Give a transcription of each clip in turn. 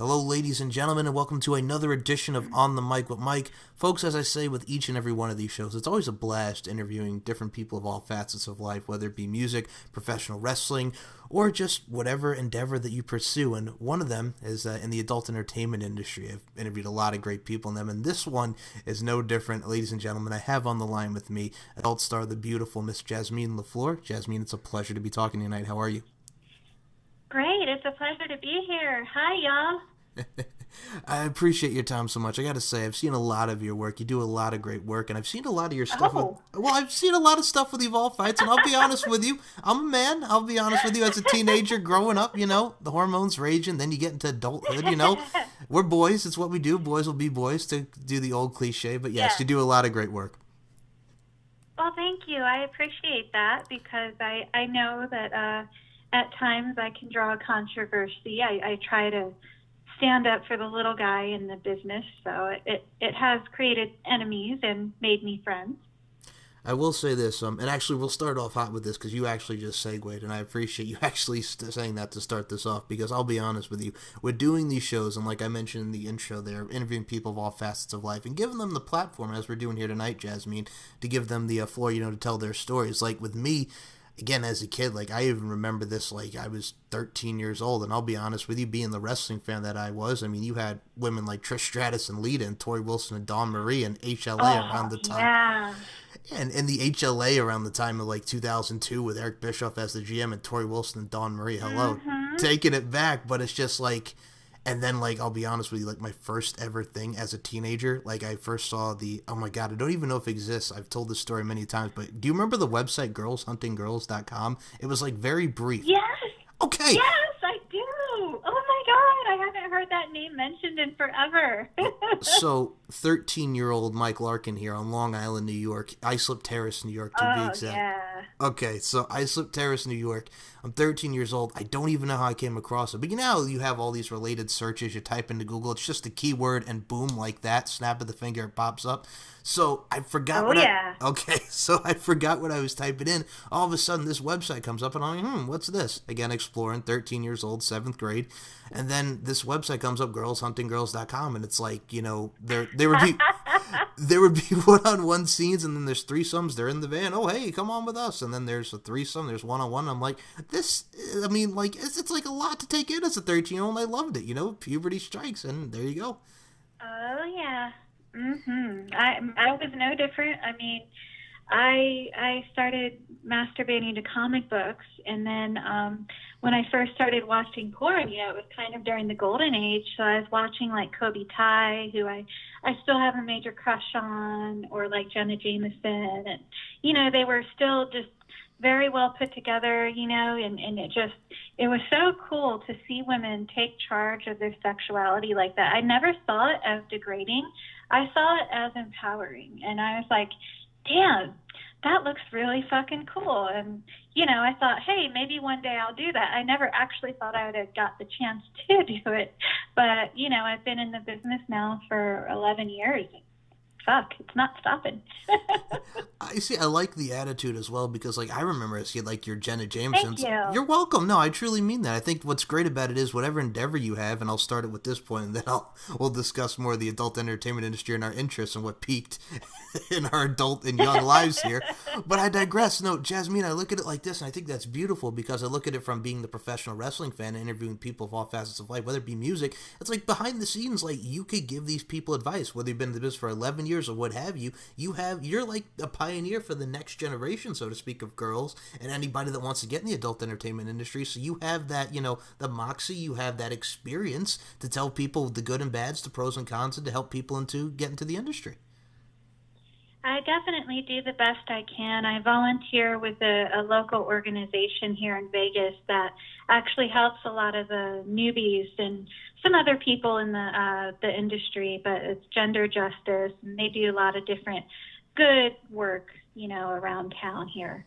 Hello, ladies and gentlemen, and welcome to another edition of On the Mic with Mike. Folks, as I say with each and every one of these shows, it's always a blast interviewing different people of all facets of life, whether it be music, professional wrestling, or just whatever endeavor that you pursue. And one of them is in the adult entertainment industry. I've interviewed a lot of great people in them, and this one is no different. Ladies and gentlemen, I have on the line with me adult star, the beautiful Miss Jasmeen Lefleur. Jasmeen, it's a pleasure to be talking tonight. How are you? Great. It's a pleasure to be here. Hi, y'all. I appreciate your time so much. I got to say, I've seen a lot of your work. You do a lot of great work, and I've seen a lot of your stuff. I've seen a lot of stuff with Evolve Fights, and I'll be honest with you. I'm a man. I'll be honest with you. As a teenager growing up, the hormones raging, then you get into adulthood, We're boys. It's what we do. Boys will be boys, to do the old cliche. But yes, you do a lot of great work. Well, thank you. I appreciate that because I know that at times I can draw controversy. I try to stand up for the little guy in the business, so it has created enemies and made me friends. I will say this, and actually we'll start off hot with this because you actually just segued, and I appreciate you actually saying that to start this off, because I'll be honest with you, we're doing these shows, and like I mentioned in the intro there, interviewing people of all facets of life and giving them the platform, as we're doing here tonight, Jasmeen, to give them the floor, to tell their stories. Like with me, again, as a kid, I even remember this, I was 13 years old, and I'll be honest with you, being the wrestling fan that I was, you had women like Trish Stratus and Lita and Tori Wilson and Dawn Marie and HLA around the time. Yeah. And in the HLA around the time of 2002 with Eric Bischoff as the GM and Tori Wilson and Dawn Marie, hello, taking it back, but it's just and then, I'll be honest with you, my first ever thing as a teenager, I first saw oh my God, I don't even know if it exists. I've told this story many times, but do you remember the website girlshuntinggirls.com? It was, very brief. Yes. Okay. Yes, I do. Oh my God, I haven't heard that name mentioned in forever. So, 13-year-old Mike Larkin here on Long Island, New York, Islip Terrace, New York, to be exact. Yeah. Okay, so Islip Terrace, New York. I'm 13 years old. I don't even know how I came across it. But you have all these related searches. You type into Google. It's just a keyword, and boom, like that, snap of the finger, it pops up. So I forgot so I forgot what I was typing in. All of a sudden, this website comes up, and I'm like, what's this? Again, exploring, 13 years old, 7th grade. And then this website comes up, girlshuntinggirls.com, and it's there would be one-on-one scenes, and then there's threesomes. They're in the van. Oh, hey, come on with us. And then there's a threesome. There's one-on-one. I'm like, it's a lot to take in as a 13-year-old. I loved it. Puberty strikes, and there you go. Oh, yeah. I was no different. I started masturbating to comic books, and then when I first started watching porn, it was kind of during the golden age. So I was watching Kobe Tai, who I still have a major crush on, or Jenna Jameson, and they were still just very well put together, and it was so cool to see women take charge of their sexuality like that. I never saw it as degrading. I saw it as empowering, and I was like, damn, that looks really fucking cool. And, I thought, hey, maybe one day I'll do that. I never actually thought I would have got the chance to do it. But, I've been in the business now for 11 years. Fuck, it's not stopping. I like the attitude as well, because I remember as a kid, your Jenna Jameson's. Thank you. You're welcome. No, I truly mean that. I think what's great about it is whatever endeavor you have, and I'll start it with this point, and then we'll discuss more of the adult entertainment industry and our interests and what peaked in our adult and young lives here. But I digress. No, Jasmeen, I look at it like this, and I think that's beautiful, because I look at it from being the professional wrestling fan and interviewing people of all facets of life, whether it be music. It's behind the scenes, you could give these people advice, whether you've been in the business for 11 years or what have you. You're like a pioneer for the next generation, so to speak, of girls and anybody that wants to get in the adult entertainment industry. So you have that, the moxie, you have that experience to tell people the good and bads, the pros and cons, and to help people get into the industry. I definitely do the best I can. I volunteer with a local organization here in Vegas that actually helps a lot of the newbies and some other people in the industry, but it's gender justice, and they do a lot of different good work, around town here.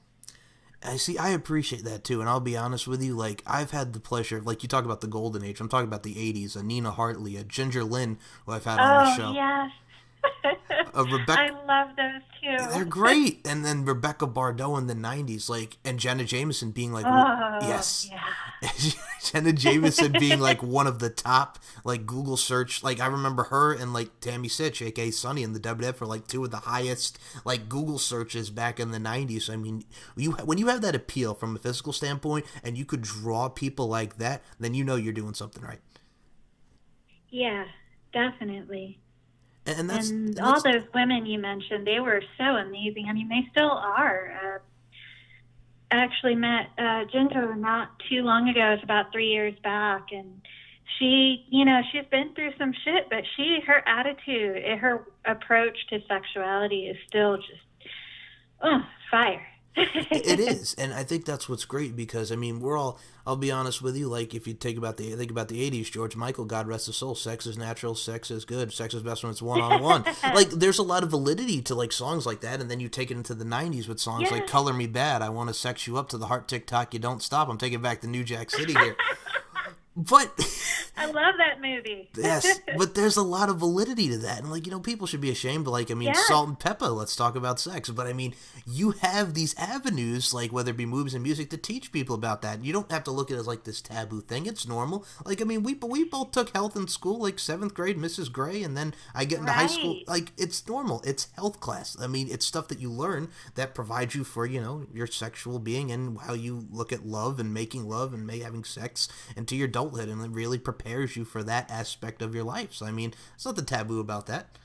I appreciate that too, and I'll be honest with you, I've had the pleasure of, you talk about the golden age, I'm talking about the 80s, Nina Hartley, Ginger Lynn, who I've had on the show. Oh, yes. Rebecca, I love those too. They're great. And then Rebecca Bardot in the 90s, and Jenna Jameson being oh, yes. Yeah. Jenna Jameson being like one of the top like Google search. Like I remember her and like Tammy Sitch, aka Sunny, in the WWF were like two of the highest like Google searches back in the '90s. I mean, when you have that appeal from a physical standpoint and you could draw people like that, then you know you're doing something right. Yeah, definitely. And And all that's those women you mentioned, they were so amazing. I mean, they still are. I actually met Ginger not too long ago. It was about 3 years back, and she, she's been through some shit, but her attitude, her approach to sexuality is still just, fire. it is, and I think that's what's great because I mean we're all. I'll be honest with you. Like if you think about the '80s, George Michael, God rest his soul. Sex is natural. Sex is good. Sex is best when it's one on one. Like there's a lot of validity to like songs like that, and then you take it into the '90s with songs Yeah. like "Color Me Bad." I want to sex you up to the heart tick tock. You don't stop. I'm taking back to New Jack City here. But I love that movie. yes, but there's a lot of validity to that, and like people should be ashamed. But like I mean, Yeah. Salt and Pepper. Let's talk about sex. But I mean, you have these avenues, like whether it be movies and music, to teach people about that. You don't have to look at it as like this taboo thing. It's normal. Like I mean, we both took health in school, like 7th grade, Mrs. Gray, and then I get into high school. Right. Like it's normal. It's health class. I mean, it's stuff that you learn that provides you for your sexual being and how you look at love and making love and having sex into your adulthood, and it really prepares you for that aspect of your life. So I mean, it's nothing taboo about that.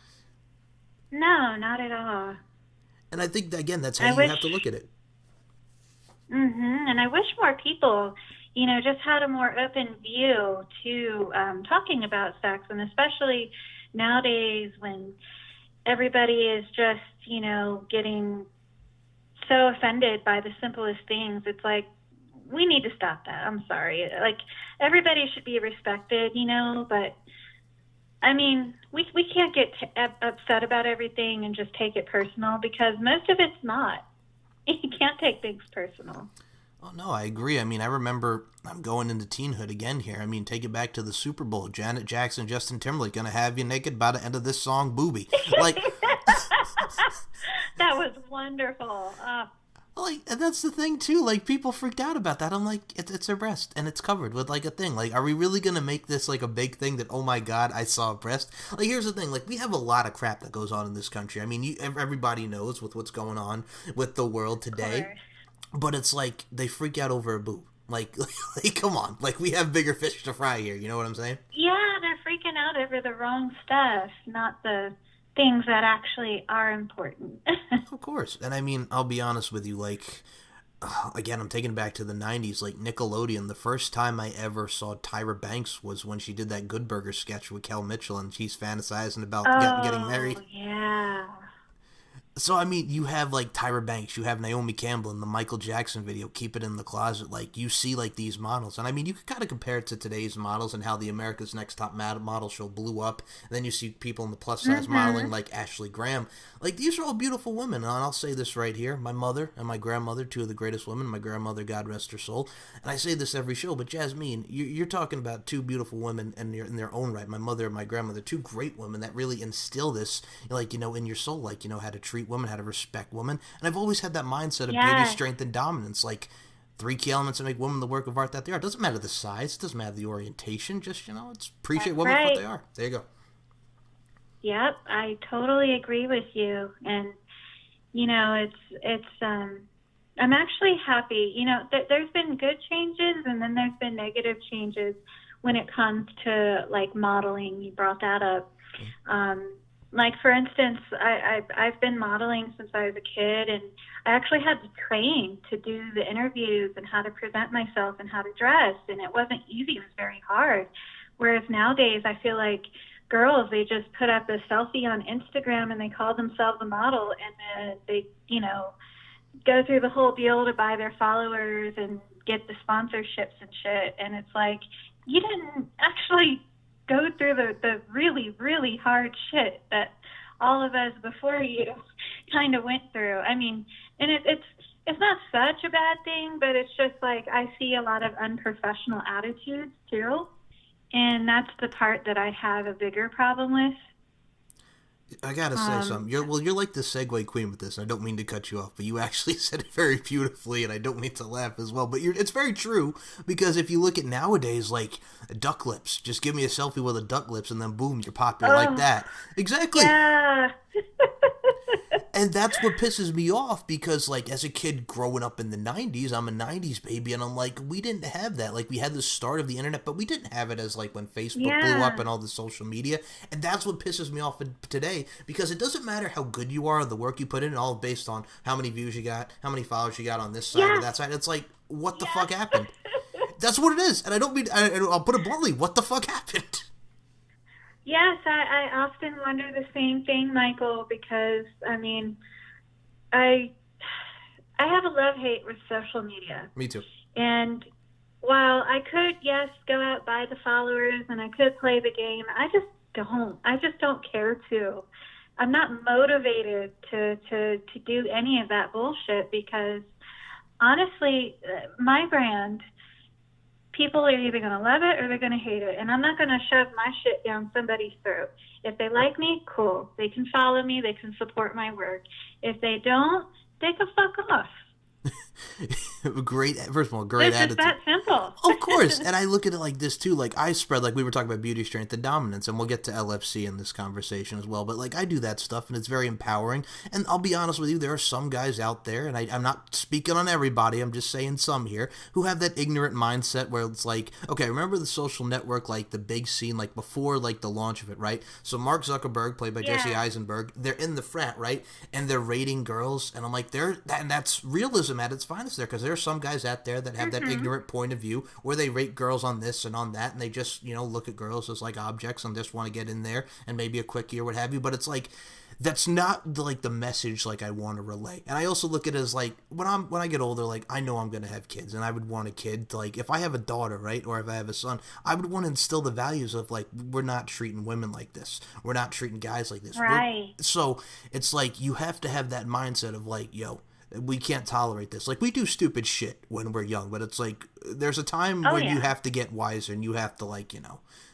No, not at all. And I think again, that's I how you wish. have to look at it. And I wish more people, just had a more open view to talking about sex, and especially nowadays when everybody is just, getting so offended by the simplest things. It's like, we need to stop that. I'm sorry. Like, everybody should be respected, but I mean, we can't get upset about everything and just take it personal, because most of it's not. You can't take things personal. Oh no, I agree. I mean, I remember I'm going into teenhood again here. I mean, take it back to the Super Bowl. Janet Jackson, Justin Timberlake, gonna have you naked by the end of this song, booby. Like, That was wonderful. like, and that's the thing too. Like, people freaked out about that. I'm like, it's her breast, and it's covered with like a thing. Like, are we really gonna make this like a big thing that, oh my god, I saw a breast? Like, here's the thing. Like, we have a lot of crap that goes on in this country. I mean, everybody knows with what's going on with the world today. But it's like they freak out over a boob. Like, come on. Like, we have bigger fish to fry here. You know what I'm saying? Yeah, they're freaking out over the wrong stuff, not the things that actually are important. Of course. And I mean, I'll be honest with you. Like, again, I'm taking it back to the '90s. Like Nickelodeon. The first time I ever saw Tyra Banks was when she did that Good Burger sketch with Kel Mitchell, and she's fantasizing about getting married. Yeah. So, I mean, you have, like, Tyra Banks, you have Naomi Campbell in the Michael Jackson video, Keep It in the Closet. Like, you see, like, these models. And, I mean, you could kind of compare it to today's models and how the America's Next Top Model show blew up. And then you see people in the plus-size modeling like Ashley Graham. Like, these are all beautiful women. And I'll say this right here. My mother and my grandmother, two of the greatest women. My grandmother, God rest her soul. And I say this every show, but Jasmeen, you're talking about two beautiful women in their own right. My mother and my grandmother, two great women that really instill this, like, in your soul. Like, how to treat women, how to respect women. And I've always had that mindset of beauty, strength, and dominance. Like, 3 key elements that make women the work of art that they are. It doesn't matter the size. It doesn't matter the orientation. Just, it's appreciate That's women for right. what they are. There you go. Yep, I totally agree with you. And, I'm actually happy. There's been good changes, and then there's been negative changes when it comes to, like, modeling. You brought that up. Like, for instance, I've been modeling since I was a kid, and I actually had to train to do the interviews and how to present myself and how to dress, and it wasn't easy. It was very hard. Whereas nowadays, I feel like girls, they just put up a selfie on Instagram and they call themselves a model, and then they, go through the whole deal to buy their followers and get the sponsorships and shit. And it's like, you didn't actually go through the really, really hard shit that all of us before you kind of went through. I mean, and it's not such a bad thing, but it's just like I see a lot of unprofessional attitudes too. And that's the part that I have a bigger problem with. I gotta say something. You're like the segue queen with this. And I don't mean to cut you off, but you actually said it very beautifully, and I don't mean to laugh as well. But it's very true, because if you look at nowadays, like duck lips, just give me a selfie with a duck lips, and then boom, you're popular like that. Exactly. Yeah. And that's what pisses me off, because, like, as a kid growing up in the 90s, I'm a 90s baby, and I'm like, we didn't have that. Like, we had the start of the internet, but we didn't have it as, like, when Facebook blew up and all the social media. And that's what pisses me off today, because it doesn't matter how good you are, the work you put in, all based on how many views you got, how many followers you got on this side or that side. It's like, what the fuck happened? That's what it is. And I don't mean, I'll put it bluntly, what the fuck happened? Yes, I often wonder the same thing, Michael, because, I mean, I have a love-hate with social media. Me too. And while I could, yes, go out, buy the followers, and I could play the game, I just don't. I just don't care to. I'm not motivated to do any of that bullshit, because, honestly, my brand, people are either going to love it or they're going to hate it. And I'm not going to shove my shit down somebody's throat. If they like me, cool. They can follow me. They can support my work. If they don't, they can fuck off. First of all, great attitude. It's that simple. Of course. And I look at it like this too. Like, I spread, like we were talking about beauty, strength, and dominance, and we'll get to LFC in this conversation as well. But, like, I do that stuff, and it's very empowering. And I'll be honest with you, there are some guys out there, and I'm not speaking on everybody, I'm just saying some here, who have that ignorant mindset where it's like, okay, remember the Social Network, like the big scene, like before, like the launch of it, right? So Mark Zuckerberg, played by Jesse Eisenberg, they're in the frat, right? And they're rating girls, and I'm like, and that's realism at its finest there, because there are some guys out there that have that ignorant point of view where they rate girls on this and on that, and they just, look at girls as like objects and just want to get in there and maybe a quickie or what have you. But it's like, that's not the message like I want to relay. And I also look at it as like, when I get older, like, I know I'm gonna have kids, and I would want a kid to, like, if I have a daughter, right, or if I have a son, I would want to instill the values of, like, we're not treating women like this, we're not treating guys like this, right? So it's like, you have to have that mindset of like, yo, we can't tolerate this. Like, we do stupid shit when we're young, but it's like, there's a time when you have to get wiser, and you have to, like,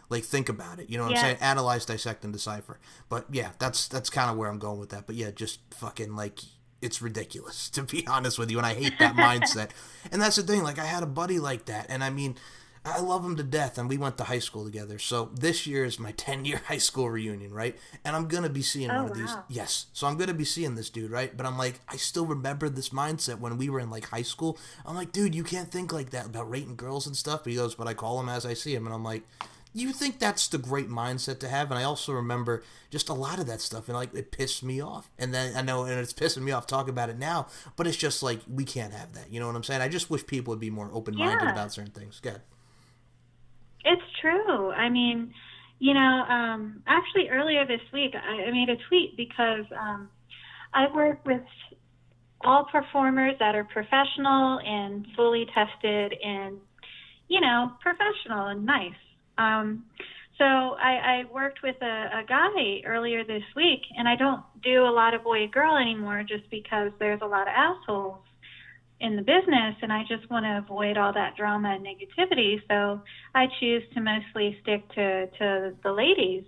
like, think about it. You know what I'm saying? Analyze, dissect, and decipher. But yeah, that's kind of where I'm going with that. But yeah, just fucking, like, it's ridiculous, to be honest with you, and I hate that mindset. And that's the thing, like, I had a buddy like that, and I mean, I love him to death, and we went to high school together. So this year is my 10-year high school reunion, right? And I'm going to be seeing one of these. Yes. So I'm going to be seeing this dude, right? But I'm like, I still remember this mindset when we were in, like, high school. I'm like, dude, you can't think like that about rating girls and stuff. But he goes, but I call them as I see them. And I'm like, you think that's the great mindset to have? And I also remember just a lot of that stuff, and, like, it pissed me off. And then I know, and it's pissing me off talking about it now, but it's just like, we can't have that. You know what I'm saying? I just wish people would be more open-minded about certain things. Go ahead. It's true. I mean, actually earlier this week, I made a tweet because I work with all performers that are professional and fully tested and, professional and nice. So I worked with a guy earlier this week, and I don't do a lot of boy-girl anymore just because there's a lot of assholes in the business, and I just want to avoid all that drama and negativity. So I choose to mostly stick to the ladies.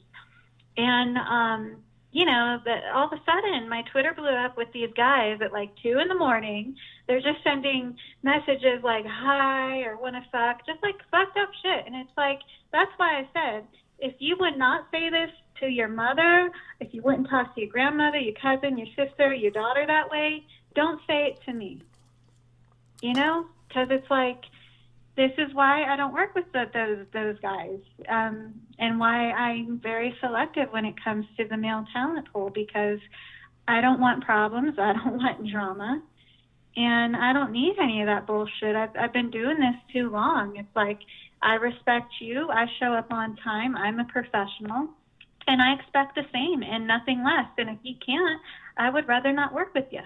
And, all of a sudden my Twitter blew up with these guys at like 2 a.m. They're just sending messages like, hi, or want to fuck, just like fucked up shit. And it's like, that's why I said, if you would not say this to your mother, if you wouldn't talk to your grandmother, your cousin, your sister, your daughter that way, don't say it to me. Because it's like, this is why I don't work with those guys, and why I'm very selective when it comes to the male talent pool, because I don't want problems, I don't want drama, and I don't need any of that bullshit. I've been doing this too long. It's like, I respect you, I show up on time, I'm a professional, and I expect the same and nothing less. And if you can't, I would rather not work with you.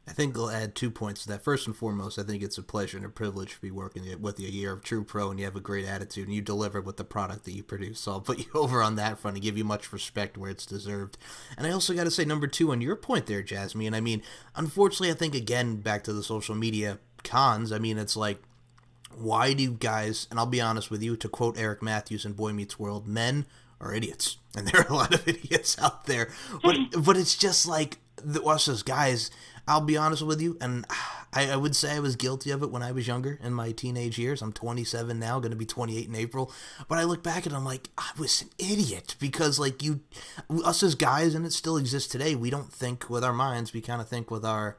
I think I'll add 2 points to that. First and foremost, I think it's a pleasure and a privilege to be working with you. You're a true pro, and you have a great attitude, and you deliver with the product that you produce. So I'll put you over on that front and give you much respect where it's deserved. And I also got to say, number 2, on your point there, Jasmeen, I mean, unfortunately, I think, again, back to the social media cons, I mean, it's like, why do guys, and I'll be honest with you, to quote Eric Matthews in Boy Meets World, men are idiots, and there are a lot of idiots out there. But it's just like us as guys. I'll be honest with you, and I would say I was guilty of it when I was younger in my teenage years. I'm 27 now, going to be 28 in April. But I look back and I'm like, I was an idiot because like us as guys, and it still exists today, we don't think with our minds. We kind of think with our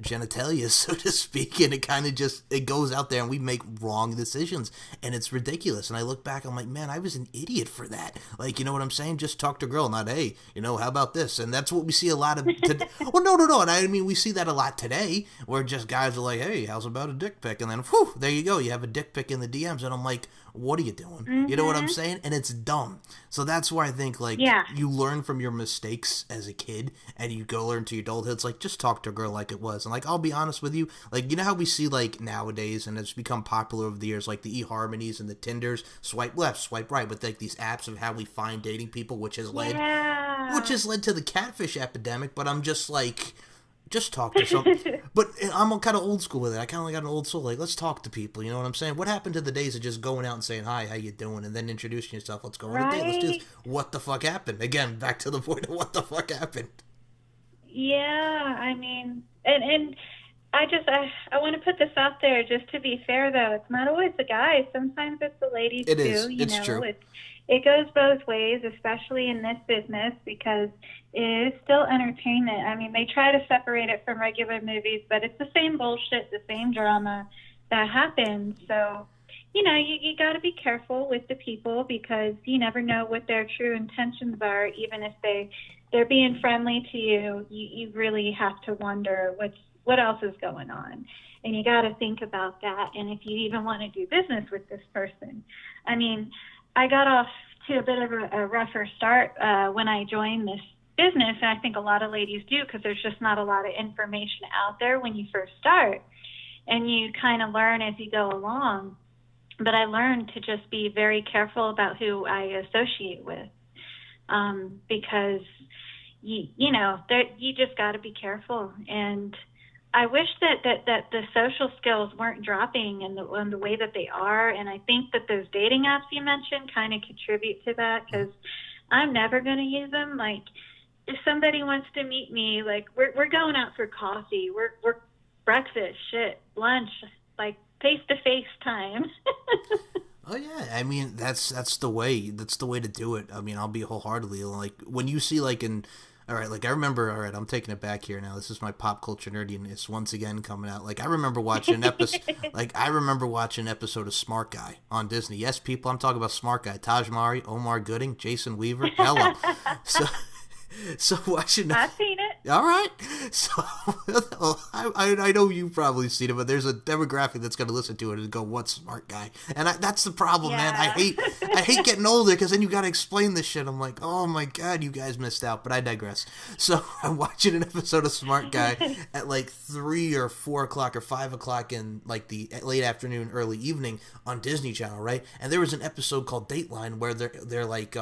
genitalia, so to speak, and it kind of just, it goes out there and we make wrong decisions, and it's ridiculous. And I look back, I'm like, man, I was an idiot for that. Like, you know what I'm saying? Just talk to a girl, not, hey, how about this? And that's what we see a lot of today. Well, no, and I mean, we see that a lot today, where just guys are like, hey, how's about a dick pic? And then, whew, there you go, you have a dick pic in the DMs, and I'm like, what are you doing? Mm-hmm. You know what I'm saying? And it's dumb. So that's why I think, like, you learn from your mistakes as a kid, and you go learn to your adulthood. It's like, just talk to a girl like it was. And, like, I'll be honest with you, like, you know how we see, like, nowadays, and it's become popular over the years, like, the eHarmonies and the Tinders, swipe left, swipe right, with, like, these apps of how we find dating people, which has led to the catfish epidemic, but I'm just, like, just talk to some. But I'm kind of old school with it. I kind of got an old soul. Like, let's talk to people. You know what I'm saying? What happened to the days of just going out and saying, hi, how you doing? And then introducing yourself. Let's go on a date. Let's do this. What the fuck happened? Again, back to the point of what the fuck happened. Yeah, I mean, and I want to put this out there just to be fair, though. It's not always the guys. Sometimes it's the ladies, too. It's true. It goes both ways, especially in this business, because it is still entertainment. I mean, they try to separate it from regular movies, but it's the same bullshit, the same drama that happens. So, you got to be careful with the people, because you never know what their true intentions are. Even if they're being friendly to you, you really have to wonder what else is going on. And you got to think about that. And if you even want to do business with this person, I mean, I got off to a bit of a rougher start when I joined this business, and I think a lot of ladies do, because there's just not a lot of information out there when you first start, and you kind of learn as you go along. But I learned to just be very careful about who I associate with, because you just got to be careful. And I wish that the social skills weren't dropping in the way that they are. And I think that those dating apps you mentioned kind of contribute to that, because I'm never going to use them. Like, if somebody wants to meet me, like, we're going out for coffee, we're breakfast, lunch, like face-to-face time. Oh yeah, I mean that's the way to do it. I mean, I'll be wholeheartedly like, when you see like all right, like I remember, all right, I'm taking it back here now. This is my pop culture nerdiness once again coming out. Like, I remember watching an episode, of Smart Guy on Disney. Yes, people, I'm talking about Smart Guy. Taj Mahal, Omar Gooding, Jason Weaver. Hello. So watching. I've seen it. All right. So I know you've probably seen it, but there's a demographic that's going to listen to it and go, "What Smart Guy?" And that's the problem, man. I hate getting older, because then you got to explain this shit. I'm like, oh my god, you guys missed out. But I digress. So I'm watching an episode of Smart Guy at like 3 or 4 o'clock or 5 o'clock in like the late afternoon, early evening on Disney Channel, right? And there was an episode called Dateline where they're like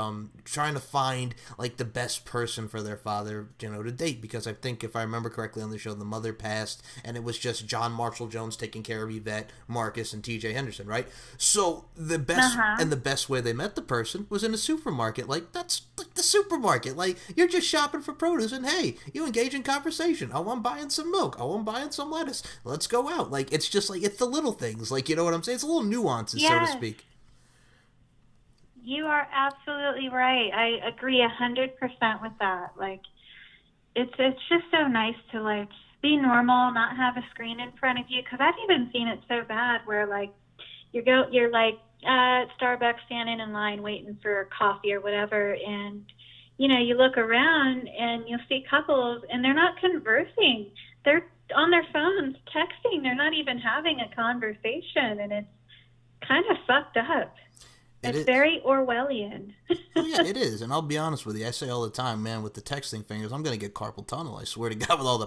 trying to find like the best person for their father, to date, because I think, if I remember correctly on the show, the mother passed, and it was just John Marshall Jones taking care of Yvette, Marcus, and T.J. Henderson, right? So the best way they met the person was in a supermarket. Like, that's like the supermarket. Like, you're just shopping for produce, and hey, you engage in conversation. Oh, I'm buying some milk. Oh, I'm buying some lettuce. Let's go out. Like, it's just like, it's the little things. Like, you know what I'm saying? It's a little nuances, so to speak. You are absolutely right. I agree 100% with that. Like, it's just so nice to, like, be normal, not have a screen in front of you. Because I've even seen it so bad where, like, you're like at Starbucks standing in line waiting for coffee or whatever, and you look around and you'll see couples, and they're not conversing. They're on their phones texting. They're not even having a conversation, and it's kind of fucked up. It's very Orwellian. Oh, yeah, it is. And I'll be honest with you. I say all the time, man, with the texting fingers, I'm going to get carpal tunnel. I swear to God, with all the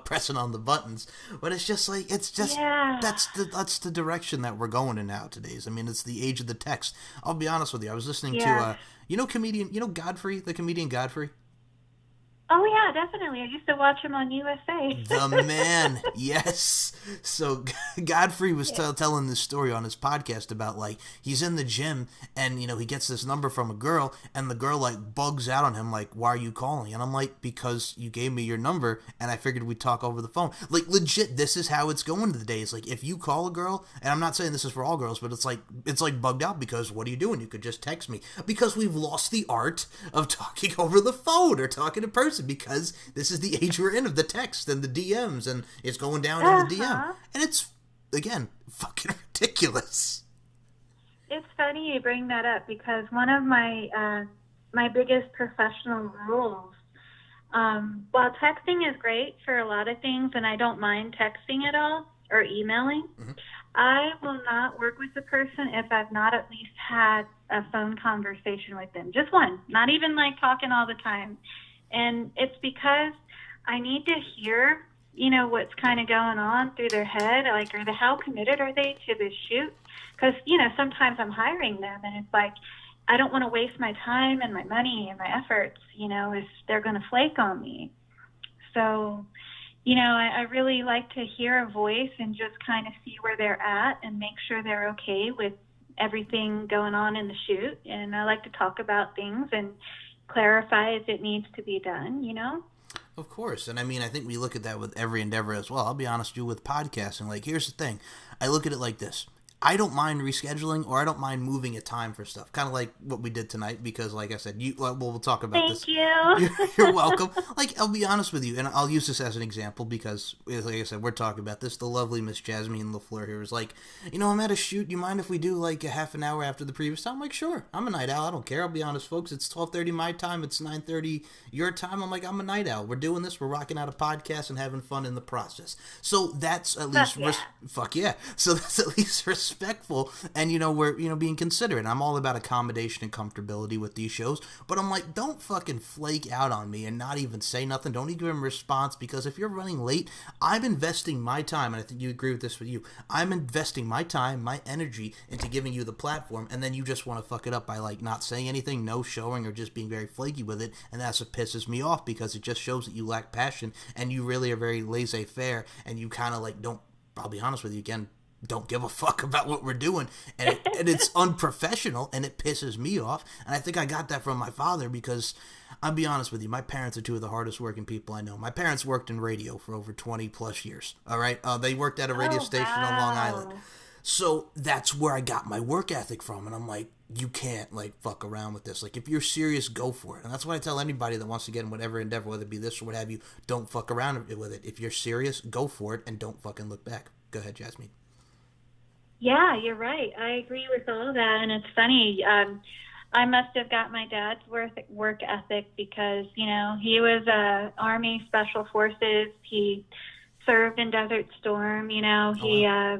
pressing on the buttons. But it's just like, that's the direction that we're going in nowadays. I mean, it's the age of the text. I'll be honest with you. I was listening to, comedian, Godfrey, the comedian Godfrey? Oh yeah, definitely. I used to watch him on USA. The man, yes. So Godfrey was Yeah. telling this story on his podcast about like he's in the gym and he gets this number from a girl and the girl like bugs out on him like, why are you calling? And I'm like, because you gave me your number and I figured we'd talk over the phone. Like legit, this is how it's going today. Like if you call a girl, and I'm not saying this is for all girls, but it's like bugged out because what are you doing? You could just text me, because we've lost the art of talking over the phone or talking in person, because this is the age we're in of the text and the DMs, and it's going down in the DM. Uh-huh. And it's, again, fucking ridiculous. It's funny you bring that up because one of my biggest professional rules, while texting is great for a lot of things, and I don't mind texting at all or emailing, I will not work with the person if I've not at least had a phone conversation with them. Just one, not even like talking all the time. And it's because I need to hear, what's kind of going on through their head. Like, how committed are they to this shoot? Because, sometimes I'm hiring them and it's like, I don't want to waste my time and my money and my efforts, if they're going to flake on me. So, I really like to hear a voice and just kind of see where they're at and make sure they're okay with everything going on in the shoot. And I like to talk about things and clarify if it needs to be done. Of course. And I mean, I think we look at that with every endeavor as well. I'll be honest with you, with podcasting. Like, here's the thing. I look at it like this. I don't mind rescheduling, or I don't mind moving a time for stuff. Kind of like what we did tonight, because, like I said, we'll talk about this. Thank you. You're welcome. Like, I'll be honest with you, and I'll use this as an example because, like I said, we're talking about this. The lovely Miss Jasmeen Lefleur here was like, I'm at a shoot. You mind if we do like a half an hour after the previous time? I'm like, sure. I'm a night owl. I don't care. I'll be honest, folks. It's 12:30 my time. It's 9:30 your time. I'm like, I'm a night owl. We're doing this. We're rocking out a podcast and having fun in the process. So that's at least fuck yeah. So that's at least respectful. And, we're, being considerate. I'm all about accommodation and comfortability with these shows. But I'm like, don't fucking flake out on me and not even say nothing. Don't even give him a response, because if you're running late, I'm investing my time, and I think you agree with this with you. I'm investing my time, my energy into giving you the platform, and then you just want to fuck it up by, like, not saying anything, no showing, or just being very flaky with it. And that's what pisses me off, because it just shows that you lack passion and you really are very laissez-faire, and you kind of, like, don't, I'll be honest with you again, don't give a fuck about what we're doing, and it's unprofessional, and it pisses me off. And I think I got that from my father, because I'll be honest with you, my parents are two of the hardest working people I know. My parents worked in radio for over 20 plus years. All right, they worked at a radio station on Long Island, so that's where I got my work ethic from. And I'm like, you can't like fuck around with this. Like, if you're serious, go for it. And that's what I tell anybody that wants to get in whatever endeavor, whether it be this or what have you. Don't fuck around with it. If you're serious, go for it, and don't fucking look back. Go ahead, Jasmeen. Yeah, you're right. I agree with all that. And it's funny. I must have got my dad's work ethic because, he was Army Special Forces. He served in Desert Storm. I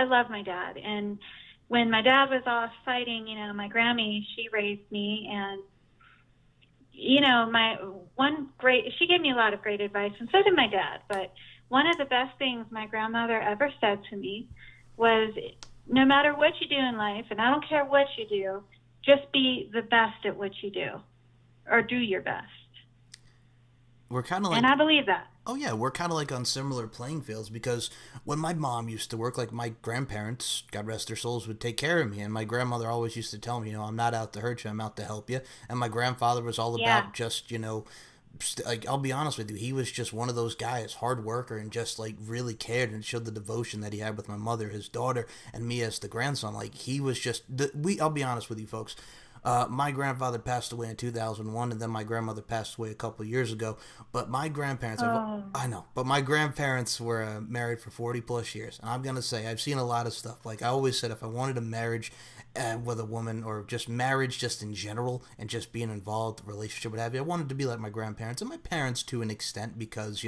love my dad. And when my dad was off fighting, my Grammy, she raised me. And, she gave me a lot of great advice, and so did my dad. But one of the best things my grandmother ever said to me was, no matter what you do in life, and I don't care what you do, just be the best at what you do, or do your best. We're kind of like, and I believe that. Oh yeah, we're kind of like on similar playing fields, because when my mom used to work, like my grandparents, God rest their souls, would take care of me, and my grandmother always used to tell me, I'm not out to hurt you, I'm out to help you. And my grandfather was all about just, like, I'll be honest with you, he was just one of those guys, hard worker, and just like really cared and showed the devotion that he had with my mother, his daughter, and me as the grandson. Like, he was just I'll be honest with you folks, my grandfather passed away in 2001, and then my grandmother passed away a couple of years ago. But my grandparents, I know, but my grandparents were married for 40 plus years, and I'm gonna say I've seen a lot of stuff. Like I always said, if I wanted a marriage with a woman, or just marriage just in general, and just being involved, relationship, what have you, I wanted to be like my grandparents and my parents to an extent, because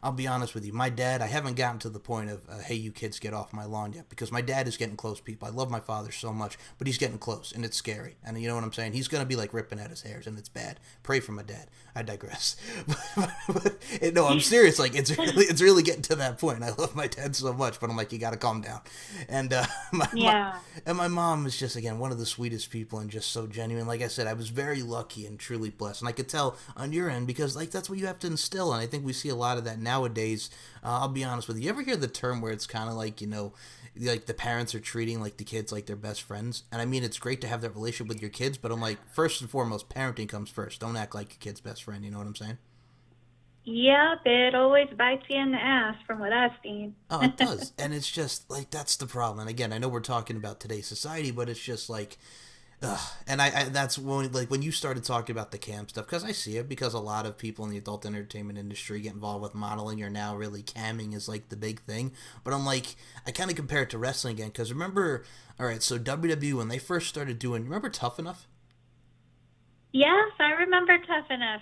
I'll be honest with you, my dad, I haven't gotten to the point of hey, you kids, get off my lawn yet, because my dad is getting close, people. I love my father so much, but he's getting close, and it's scary. And You know what I'm saying? He's going to be like ripping at his hairs, and it's bad. Pray for my dad. I digress. No, I'm serious. Like, it's really getting to that point. I love my dad so much, but I'm like, you got to calm down. And my mom is just, again, one of the sweetest people and just so genuine. Like I said, I was very lucky and truly blessed, and I could tell on your end because like that's what you have to instill, and I think we see a lot of that nowadays. I'll be honest with you. You ever hear the term where it's kind of like, like the parents are treating like the kids like their best friends? And I mean, it's great to have that relationship with your kids, but I'm like, first and foremost, parenting comes first. Don't act like your kid's best friend. You know what I'm saying? Yep, it always bites you in the ass from what I've seen. Oh, it does. And it's just like, that's the problem. And again, I know we're talking about today's society, but it's just like, ugh. And I that's when you started talking about the cam stuff, because I see it, because a lot of people in the adult entertainment industry get involved with modeling, or now really camming is like the big thing. But I'm like, I kind of compare it to wrestling again, because remember, all right, so WWE, when they first started doing, remember Tough Enough? Yes, I remember Tough Enough.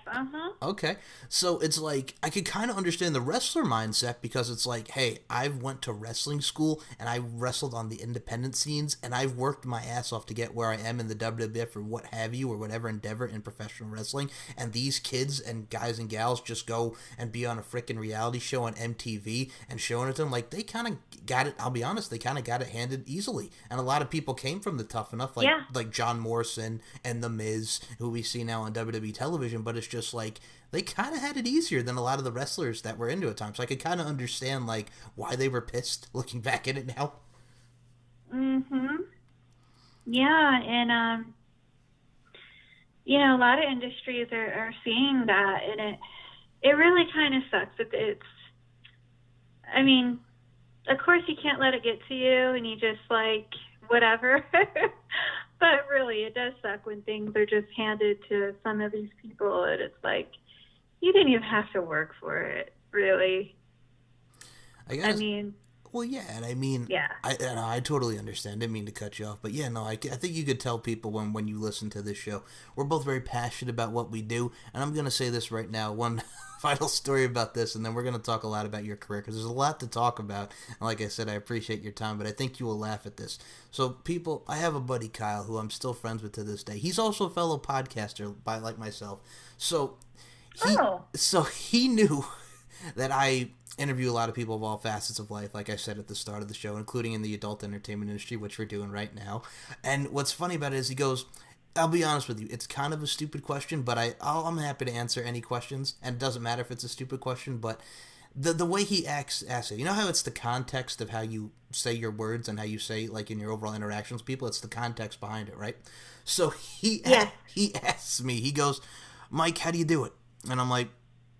Okay. So it's like, I could kind of understand the wrestler mindset, because it's like, hey, I went to wrestling school and I wrestled on the independent scenes and I've worked my ass off to get where I am in the WWF or what have you, or whatever endeavor in professional wrestling. And these kids and guys and gals just go and be on a freaking reality show on MTV and showing it to them. Like, they kind of got it, I'll be honest, they kind of got it handed easily. And a lot of people came from the Tough Enough, like John Morrison and The Miz, who we see now on WWE television, but it's just like they kind of had it easier than a lot of the wrestlers that were into it at times. So I could kind of understand like why they were pissed looking back at it now. Yeah, and a lot of industries are seeing that, and it really kind of sucks. It's I mean, of course you can't let it get to you, and you just like whatever. But really, it does suck when things are just handed to some of these people, and it's like, you didn't even have to work for it, really. I mean, well, yeah, and I mean, yeah, I totally understand. Didn't mean to cut you off, but yeah, no, I think you could tell people when you listen to this show, we're both very passionate about what we do, and I'm going to say this right now, one final story about this, and then we're going to talk a lot about your career, because there's a lot to talk about, and like I said, I appreciate your time, but I think you will laugh at this. So people, I have a buddy, Kyle, who I'm still friends with to this day. He's also a fellow podcaster, like myself. So he knew that I interview a lot of people of all facets of life, like I said at the start of the show, including in the adult entertainment industry, which we're doing right now. And what's funny about it is he goes, I'll be honest with you, it's kind of a stupid question, but I'm happy to answer any questions, and it doesn't matter if it's a stupid question, but the way he asks it, you know how it's the context of how you say your words and how you say, like, in your overall interactions with people, it's the context behind it, right? So he asks me, he goes, Mike, how do you do it? And I'm like,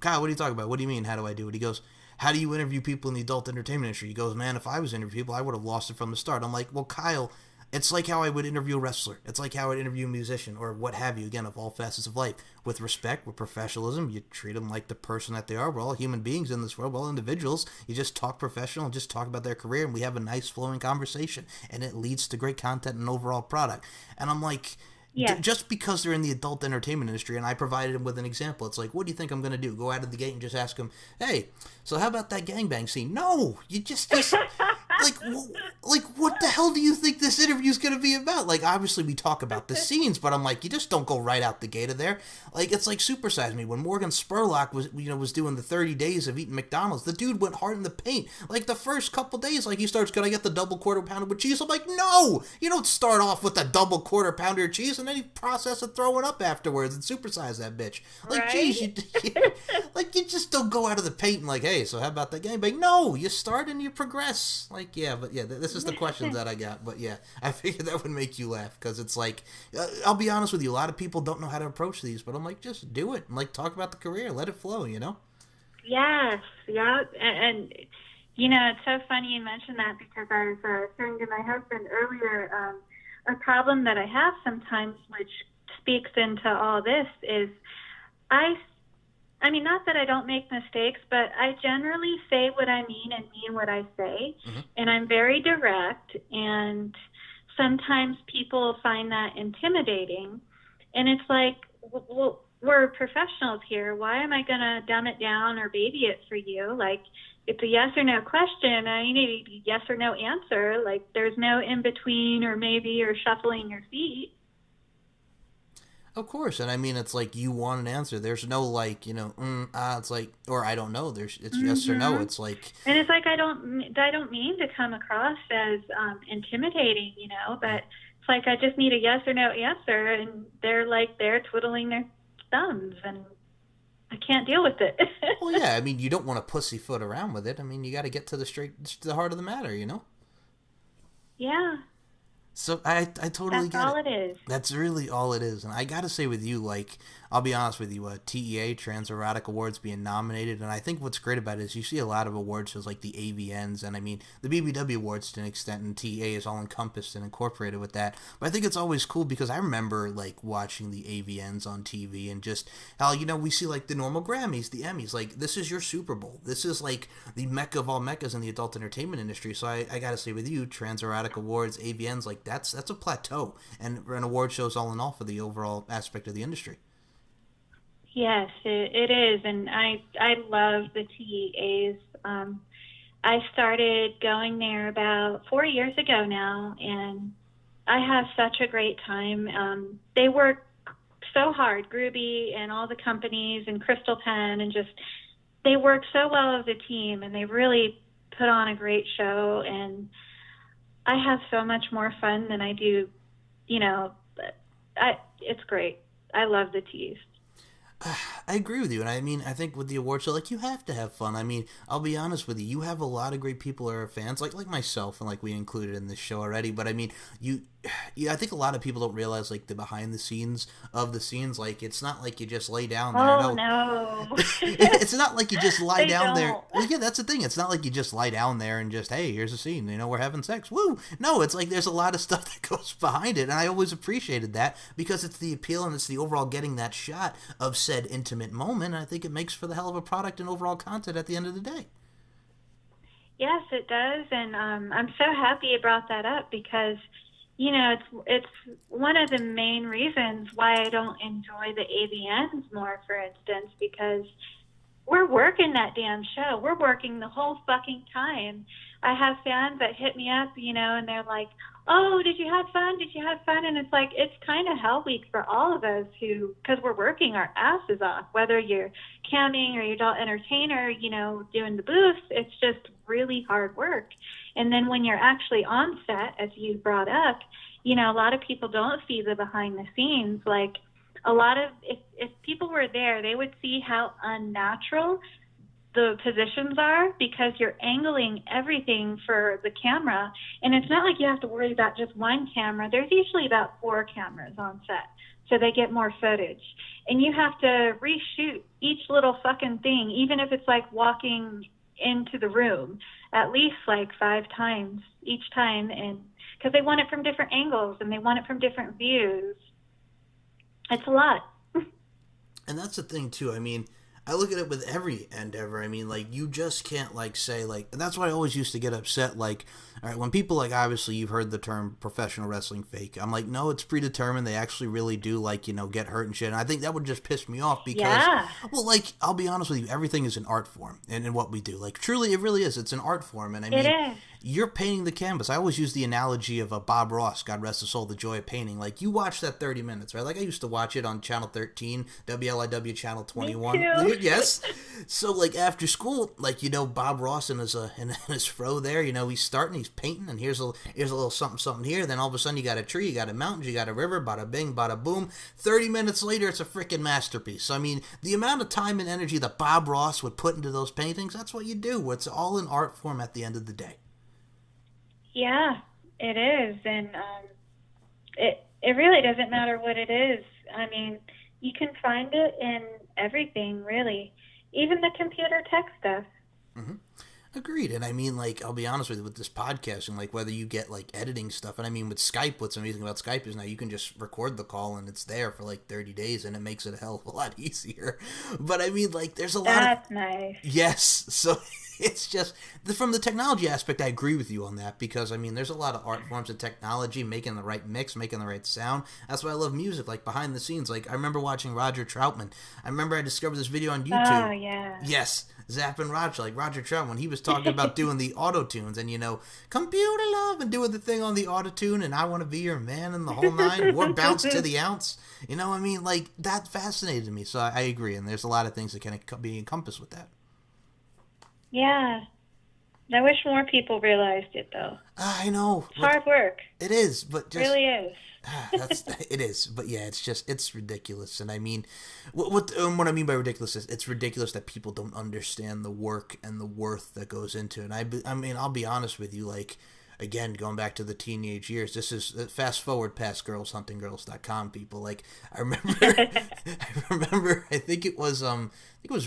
Kyle, what are you talking about? What do you mean, how do I do it? He goes, how do you interview people in the adult entertainment industry? He goes, man, if I was interviewing people, I would have lost it from the start. I'm like, well, Kyle, it's like how I would interview a wrestler. It's like how I'd interview a musician or what have you, again, of all facets of life. With respect, with professionalism, you treat them like the person that they are. We're all human beings in this world. We're all individuals. You just talk professional and just talk about their career, and we have a nice flowing conversation, and it leads to great content and overall product. And I'm like, just because they're in the adult entertainment industry, and I provided him with an example, it's like, what do you think I'm going to do? Go out of the gate and just ask him, hey, so how about that gangbang scene? No, you just like, what the hell do you think this interview is going to be about? Like, obviously we talk about the scenes, but I'm like, you just don't go right out the gate of there. Like, it's like Super Size Me. When Morgan Spurlock was doing the 30 days of eating McDonald's, the dude went hard in the paint. Like, the first couple days, like, he starts, can I get the double quarter pounder with cheese? I'm like, no! You don't start off with a double quarter pounder of cheese and then you process it, throw it up afterwards and supersize that bitch. Like, right? Geez, you just don't go out of the paint and like, hey, so how about that gangbang? No, you start and you progress. Like, yeah, but yeah, this is the questions that I got. But yeah, I figured that would make you laugh, because it's like, I'll be honest with you, a lot of people don't know how to approach these, but I'm like, just do it and like talk about the career, let it flow, you know? Yes, yeah, and it's so funny you mentioned that, because I was saying to my husband earlier, a problem that I have sometimes, which speaks into all this, is I mean, not that I don't make mistakes, but I generally say what I mean and mean what I say. Mm-hmm. And I'm very direct, and sometimes people find that intimidating. And it's like, well, we're professionals here. Why am I going to dumb it down or baby it for you? Like, it's a yes or no question. I need a yes or no answer. Like, there's no in between or maybe or shuffling your feet. Of course, and I mean, it's like you want an answer. There's no like, it's like, or I don't know. It's yes or no. Hmm. It's like, And it's like I don't mean to come across as intimidating, but it's like I just need a yes or no answer, and they're like they're twiddling their thumbs, and I can't deal with it. well, yeah. I mean, you don't want to pussyfoot around with it. I mean, you got to get to the heart of the matter. Yeah, So I totally that's get all it. it is. That's really all it is. And I gotta say with you, like, I'll be honest with you, TEA, Trans Erotic Awards being nominated, and I think what's great about it is you see a lot of award shows like the AVNs, and I mean, the BBW Awards to an extent, and TEA is all encompassed and incorporated with that. But I think it's always cool because I remember, like, watching the AVNs on TV and just how, we see, like, the normal Grammys, the Emmys, like, this is your Super Bowl. This is, like, the mecca of all meccas in the adult entertainment industry. So I gotta say with you, Trans Erotic Awards, AVNs, like, that's a plateau, and an award shows all in all for the overall aspect of the industry. Yes, it is, and I love the TEAs. I started going there about 4 years ago now, and I have such a great time. They work so hard, Groovy and all the companies and Crystal Pen, and just they work so well as a team, and they really put on a great show. And I have so much more fun than I do, you know. It's great. I love the teas. I agree with you, and I mean, I think with the award show, like, you have to have fun. I mean, I'll be honest with you, you have a lot of great people who are fans, like myself, and like we included in this show already. But I mean, yeah, I think a lot of people don't realize like the behind the scenes of the scenes. Like, it's not like you just lay down there. Oh No, no, it's not like you just lie they down there. don't. Well, yeah, that's the thing. It's not like you just lie down there and just, hey, here's a scene. We're having sex. Woo! No, it's like there's a lot of stuff that goes behind it, and I always appreciated that because it's the appeal and it's the overall getting that shot of said intimate moment. And I think it makes for the hell of a product and overall content at the end of the day. Yes, it does, and I'm so happy you brought that up because it's one of the main reasons why I don't enjoy the AVNs more, for instance, because we're working that damn show. We're working the whole fucking time. I have fans that hit me up, and they're like, "Oh, did you have fun? Did you have fun?" And it's like, it's kind of hell week for all of us because we're working our asses off, whether you're camming or you're adult entertainer, doing the booths. It's just really hard work. And then when you're actually on set, as you brought up, a lot of people don't see the behind the scenes. Like, a lot of, if people were there, they would see how unnatural the positions are because you're angling everything for the camera. And it's not like you have to worry about just one camera. There's usually about 4 cameras on set, so they get more footage. And you have to reshoot each little fucking thing, even if it's like walking into the room, at least like 5 times each time. And because they want it from different angles and they want it from different views. It's a lot. And that's the thing too. I mean, I look at it with every endeavor. I mean, like, you just can't, like, say, like, and that's why I always used to get upset, like, all right, when people, like, obviously you've heard the term professional wrestling fake. I'm like, no, it's predetermined. They actually really do, like, get hurt and shit. And I think that would just piss me off because, Yeah. well, like, I'll be honest with you, everything is an art form in what we do. Like, truly, it really is. It's an art form. And I mean, It is. you're painting the canvas. I always use the analogy of Bob Ross, God rest his soul, The Joy of Painting. Like, you watch that 30 minutes, right? Like, I used to watch it on Channel 13, WLIW Channel 21. Me too. Yes. So, like, after school, like, Bob Ross in his fro there, he's starting, he's painting, and here's a little something, something here. Then all of a sudden, you got a tree, you got a mountain, you got a river, bada bing, bada boom. 30 minutes later, it's a freaking masterpiece. I mean, the amount of time and energy that Bob Ross would put into those paintings, that's what you do. It's all an art form at the end of the day. Yeah, it is. And it really doesn't matter what it is. I mean, you can find it in everything, really. Even the computer tech stuff. Mm-hmm. Agreed. And I mean, like, I'll be honest with you, with this podcasting, like, whether you get, like, editing stuff, and I mean, with Skype, what's amazing about Skype is now you can just record the call and it's there for, like, 30 days, and it makes it a hell of a lot easier. But I mean, like, there's a lot That's nice. Yes. So it's just, from the technology aspect, I agree with you on that, because, I mean, there's a lot of art forms of technology, making the right mix, making the right sound. That's why I love music, like, behind the scenes. Like, I remember watching Roger Troutman. I remember I discovered this video on YouTube. Oh, yeah. Yes. zapping Roger, like Roger Trout when he was talking about doing the auto tunes and computer love and doing the thing on the auto tune and I want to be your man and the whole nine, more bounce to the ounce. I mean, like that fascinated me. So I agree, and there's a lot of things that can be encompassed with that. Yeah. I wish more people realized it, though. I know. It's hard work. It is, but just... It really is. It is, but yeah, it's ridiculous. And I mean, what I mean by ridiculous is it's ridiculous that people don't understand the work and the worth that goes into it. And I mean, I'll be honest with you, like, again, going back to the teenage years, this is fast forward past girlshuntinggirls.com, people. Like, I remember, I think it was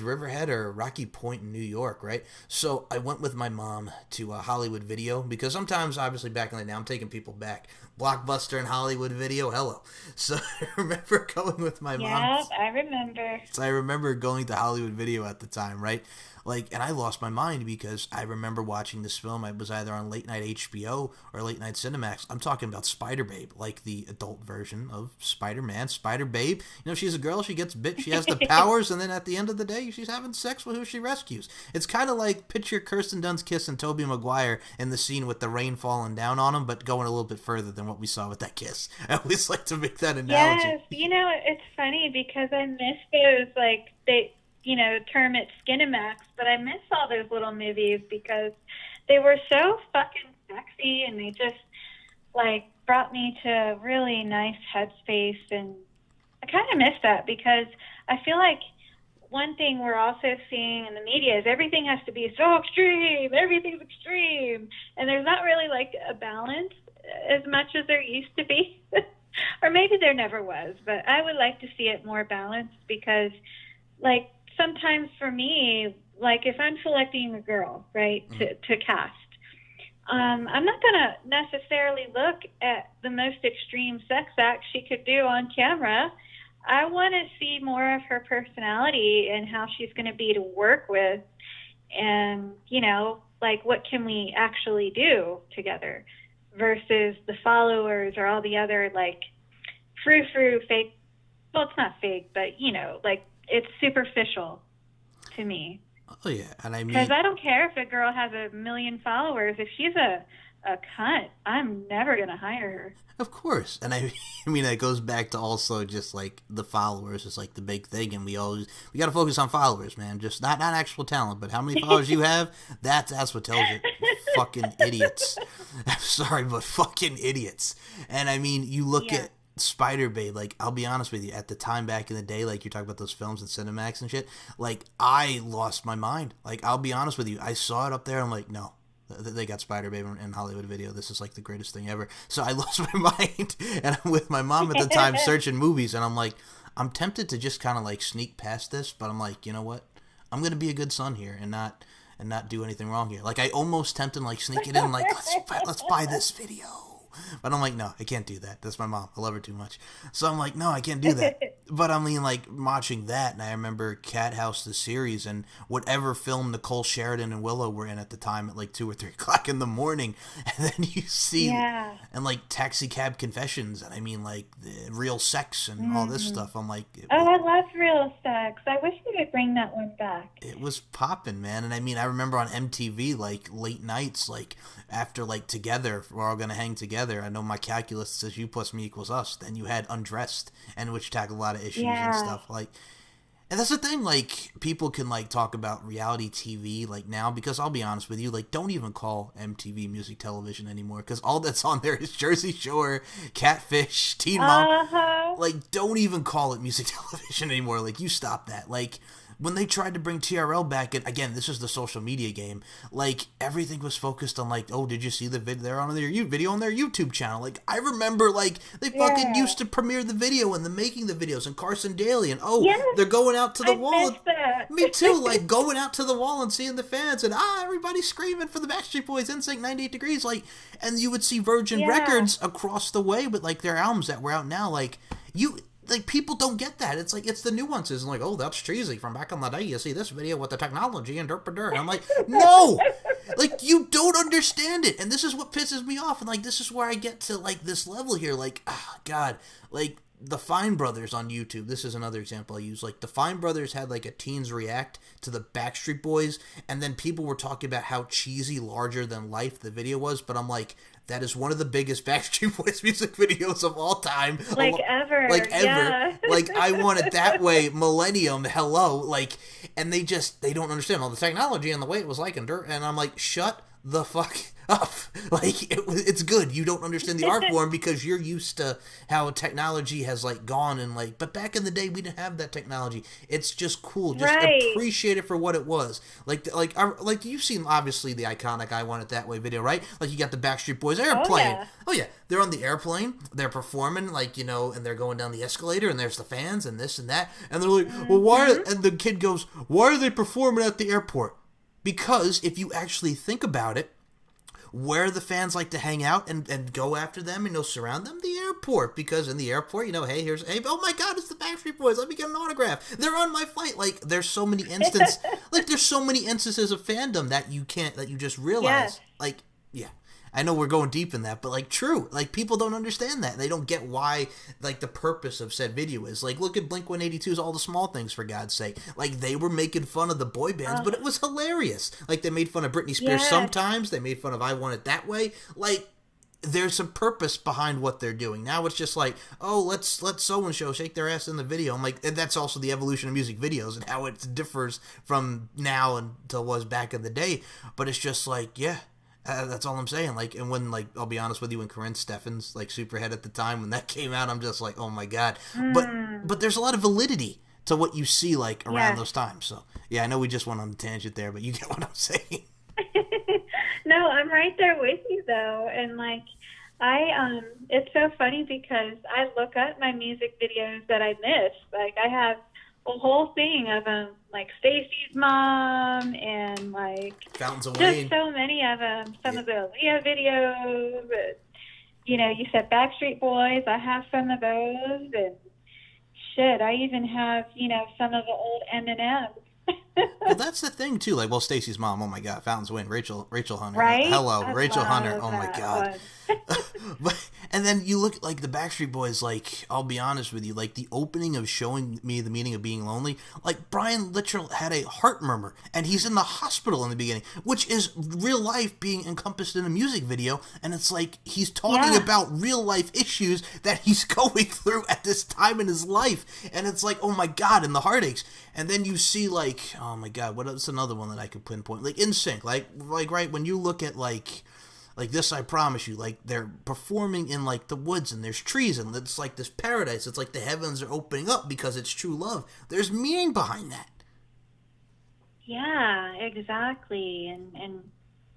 Riverhead or Rocky Point in New York, right? So I went with my mom to Hollywood Video, because sometimes, obviously, back in the day, I'm taking people back. Blockbuster and Hollywood Video, hello. So I remember going with my mom. Yeah, I remember. So I remember going to Hollywood Video at the time, right? Like, and I lost my mind because I remember watching this film. It was either on late night HBO or late night Cinemax. I'm talking about Spider Babe, like the adult version of Spider-Man, Spider Babe. She's a girl, she gets bit, she has the powers, and then at the end of the day, she's having sex with who she rescues. It's kind of like picture Kirsten Dunst kissing Tobey Maguire in the scene with the rain falling down on him, but going a little bit further than what we saw with that kiss. I always like to make that analogy. Yes, it's funny because I miss those, like, they... term it Skinemax, but I miss all those little movies because they were so fucking sexy and they just, like, brought me to a really nice headspace. And I kind of miss that because I feel like one thing we're also seeing in the media is everything has to be so extreme. Everything's extreme. And there's not really, like, a balance as much as there used to be. Or maybe there never was, but I would like to see it more balanced because, like, sometimes for me, like if I'm selecting a girl, right, to cast, I'm not going to necessarily look at the most extreme sex act she could do on camera. I want to see more of her personality and how she's going to be to work with and, like what can we actually do together versus the followers or all the other like frou-frou fake. Well, it's not fake, but, like, it's superficial to me. Oh, yeah. And I mean... Because I don't care if a girl has 1 million followers. If she's a cunt, I'm never going to hire her. Of course. And I mean, it goes back to also just, like, the followers is, like, the big thing. And we got to focus on followers, man. Just not actual talent, but how many followers you have, that's what tells it. Fucking idiots. I'm sorry, but fucking idiots. And I mean, you look at Spider Babe, like, I'll be honest with you, at the time back in the day, like, you're talking about those films and Cinemax and shit, like, I lost my mind. Like, I'll be honest with you, I saw it up there, I'm like, no, they got Spider Babe in Hollywood Video, this is, like, the greatest thing ever. So I lost my mind, and I'm with my mom at the time searching movies, and I'm like, I'm tempted to just kind of, like, sneak past this, but I'm like, you know what, I'm gonna be a good son here, and not do anything wrong here. Like, I almost tempted, like, sneak it in, like, let's buy this video. But I'm like, no, I can't do that. That's my mom. I love her too much. So I'm like, no, I can't do that. But I mean, like, watching that, and I remember Cat House, the series, and whatever film Nicole Sheridan and Willow were in at the time at like 2 or 3 o'clock in the morning. And then you see, and like Taxi Cab Confessions, and I mean, like, the Real Sex and all this stuff. I'm like, I love Real Sex. I wish they would bring that one back. It was popping, man. And I mean, I remember on MTV, like, late nights, like, after, like, Together, we're all going to hang together. I know my calculus says you plus me equals us. Then you had Undressed, and which tackled a lot of issues and stuff. Like, and that's the thing, like, people can, like, talk about reality TV, like, now, because I'll be honest with you, like, don't even call MTV music television anymore, because all that's on there is Jersey Shore, Catfish, Teen Mom. Like, don't even call it music television anymore. Like, you stop that. Like, when they tried to bring TRL back, and again, this is the social media game, like, everything was focused on, like, oh, did you see the video on their video on their YouTube channel? Like, I remember, like, they fucking used to premiere the video and the making the videos, and Carson Daly, and they're going out to the wall. Me too, like, going out to the wall and seeing the fans, and everybody's screaming for the Backstreet Boys, NSYNC, 98 Degrees, like, and you would see Virgin Records across the way with, like, their albums that were out now, like, like, people don't get that. It's like, it's the nuances. And like, oh, that's cheesy from back in the day. You see this video with the technology and derp. I'm like, no! Like, you don't understand it. And this is what pisses me off. And, like, this is where I get to, like, this level here. Like, God. Like, the Fine Brothers on YouTube, this is another example I use. Like, the Fine Brothers had like a teens react to the Backstreet Boys, and then people were talking about how cheesy, larger than life the video was. But I'm like, that is one of the biggest Backstreet Boys music videos of all time. Like ever. Like ever. Yeah. Like, I Want It That Way, Millennium, Hello. Like, and they don't understand all the technology and the way it was like, and I'm like, shut the fuck up. Like, it's good. You don't understand the art form because you're used to how technology has like gone, and like, but back in the day we didn't have that technology. It's just cool. Just appreciate it for what it was. Like you've seen obviously the iconic "I Want It That Way" video, right? Like, you got the Backstreet Boys airplane. Oh yeah, they're on the airplane. They're performing, like, you know, and they're going down the escalator, and there's the fans and this and that, and they're like, well, why? And the kid goes, why are they performing at the airport? Because if you actually think about it, where the fans like to hang out and go after them and, you know, surround them? The airport. Because in the airport, you know, hey, oh my God, it's the Backstreet Boys, let me get an autograph. They're on my flight. Like, there's so many instances, there's so many instances of fandom that you just realize. Yes. Like, yeah. I know we're going deep in that, but like, true. Like, people don't understand that. They don't get why, like, the purpose of said video is. Like, look at Blink-182's All the Small Things, for God's sake. Like, they were making fun of the boy bands, but it was hilarious. Like, they made fun of Britney Spears sometimes. They made fun of I Want It That Way. Like, there's a purpose behind what they're doing. Now it's just like, oh, let's so-and-so shake their ass in the video. I'm like, and that's also the evolution of music videos and how it differs from now until it was back in the day. But it's just like, yeah. That's all I'm saying. Like, and when, like, I'll be honest with you, when Corinne Steffens, like, Superhead at the time, when that came out, I'm just like, oh my God. But there's a lot of validity to what you see, like, around those times. So, yeah, I know we just went on a tangent there, but you get what I'm saying. No, I'm right there with you, though. And, like, it's so funny because I look up my music videos that I miss. Like, I have a whole thing of them, like Stacy's Mom and, like, Fountains of Wayne. Just so many of them. Some of the Leah videos. And, you know, you said Backstreet Boys. I have some of those. And shit, I even have, you know, some of the old M&Ms. Well, that's the thing too. Like, well, Stacy's Mom. Oh my God, Fountains of Wayne. Rachel Hunter. Right? Hello, I Rachel Hunter. Oh my God. But and then you look at, like, the Backstreet Boys. Like, I'll be honest with you. Like, the opening of Showing Me the Meaning of Being Lonely. Like, Brian Littrell had a heart murmur, and he's in the hospital in the beginning, which is real life being encompassed in a music video. And it's like he's talking about real life issues that he's going through at this time in his life. And it's like, oh my God, and the heartaches. And then you see, like, oh my God, what's another one that I could pinpoint? Like, NSYNC, like right, when you look at, like This I Promise You, like, they're performing in, like, the woods, and there's trees, and it's like this paradise. It's like the heavens are opening up because it's true love. There's meaning behind that. Yeah, exactly. And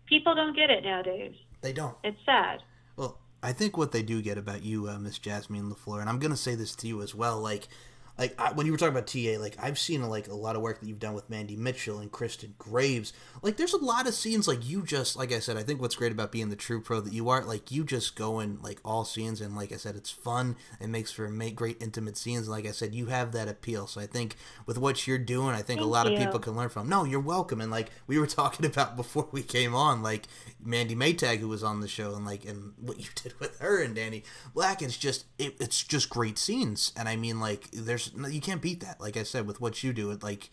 people don't get it nowadays. They don't. It's sad. Well, I think what they do get about you, Miss Jasmeen Lefleur, and I'm going to say this to you as well, when you were talking about TA, like, I've seen, like, a lot of work that you've done with Mandy Mitchell and Kristen Graves. Like, there's a lot of scenes, like, you just, like I said, I think what's great about being the true pro that you are, like, you just go in, like, all scenes, and like I said, it's fun. It makes for great intimate scenes, and like I said, you have that appeal. So I think with what you're doing, I think a lot of people can learn from. No, you're welcome. And, like, we were talking about before we came on, like, Mandy Maytag, who was on the show, and, like, and what you did with her and Danny Black, it's just great scenes. And I mean, like, you can't beat that. Like I said, with what you do, it, like,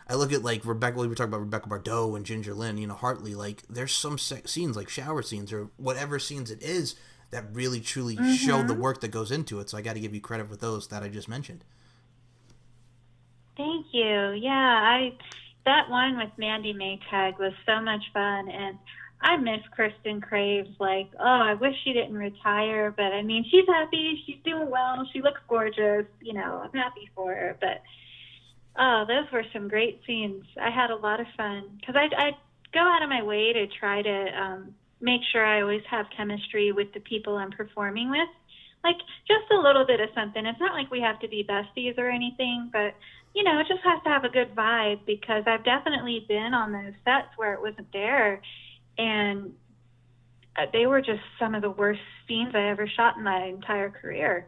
I look at, like, Rebecca, we were talking about Rebecca Bardot and Ginger Lynn, you know, Hartley, like, there's some scenes, like shower scenes or whatever scenes it is, that really truly show the work that goes into it. So I got to give you credit for those that I just mentioned. Thank you. Yeah, that one with Mandy Maytag was so much fun, and I miss Kristen Graves. Like, oh, I wish she didn't retire, but I mean, she's happy. She's doing well. She looks gorgeous. You know, I'm happy for her. But, oh, those were some great scenes. I had a lot of fun because I go out of my way to try to make sure I always have chemistry with the people I'm performing with. Like, just a little bit of something. It's not like we have to be besties or anything, but, you know, it just has to have a good vibe, because I've definitely been on those sets where it wasn't there. And they were just some of the worst scenes I ever shot in my entire career.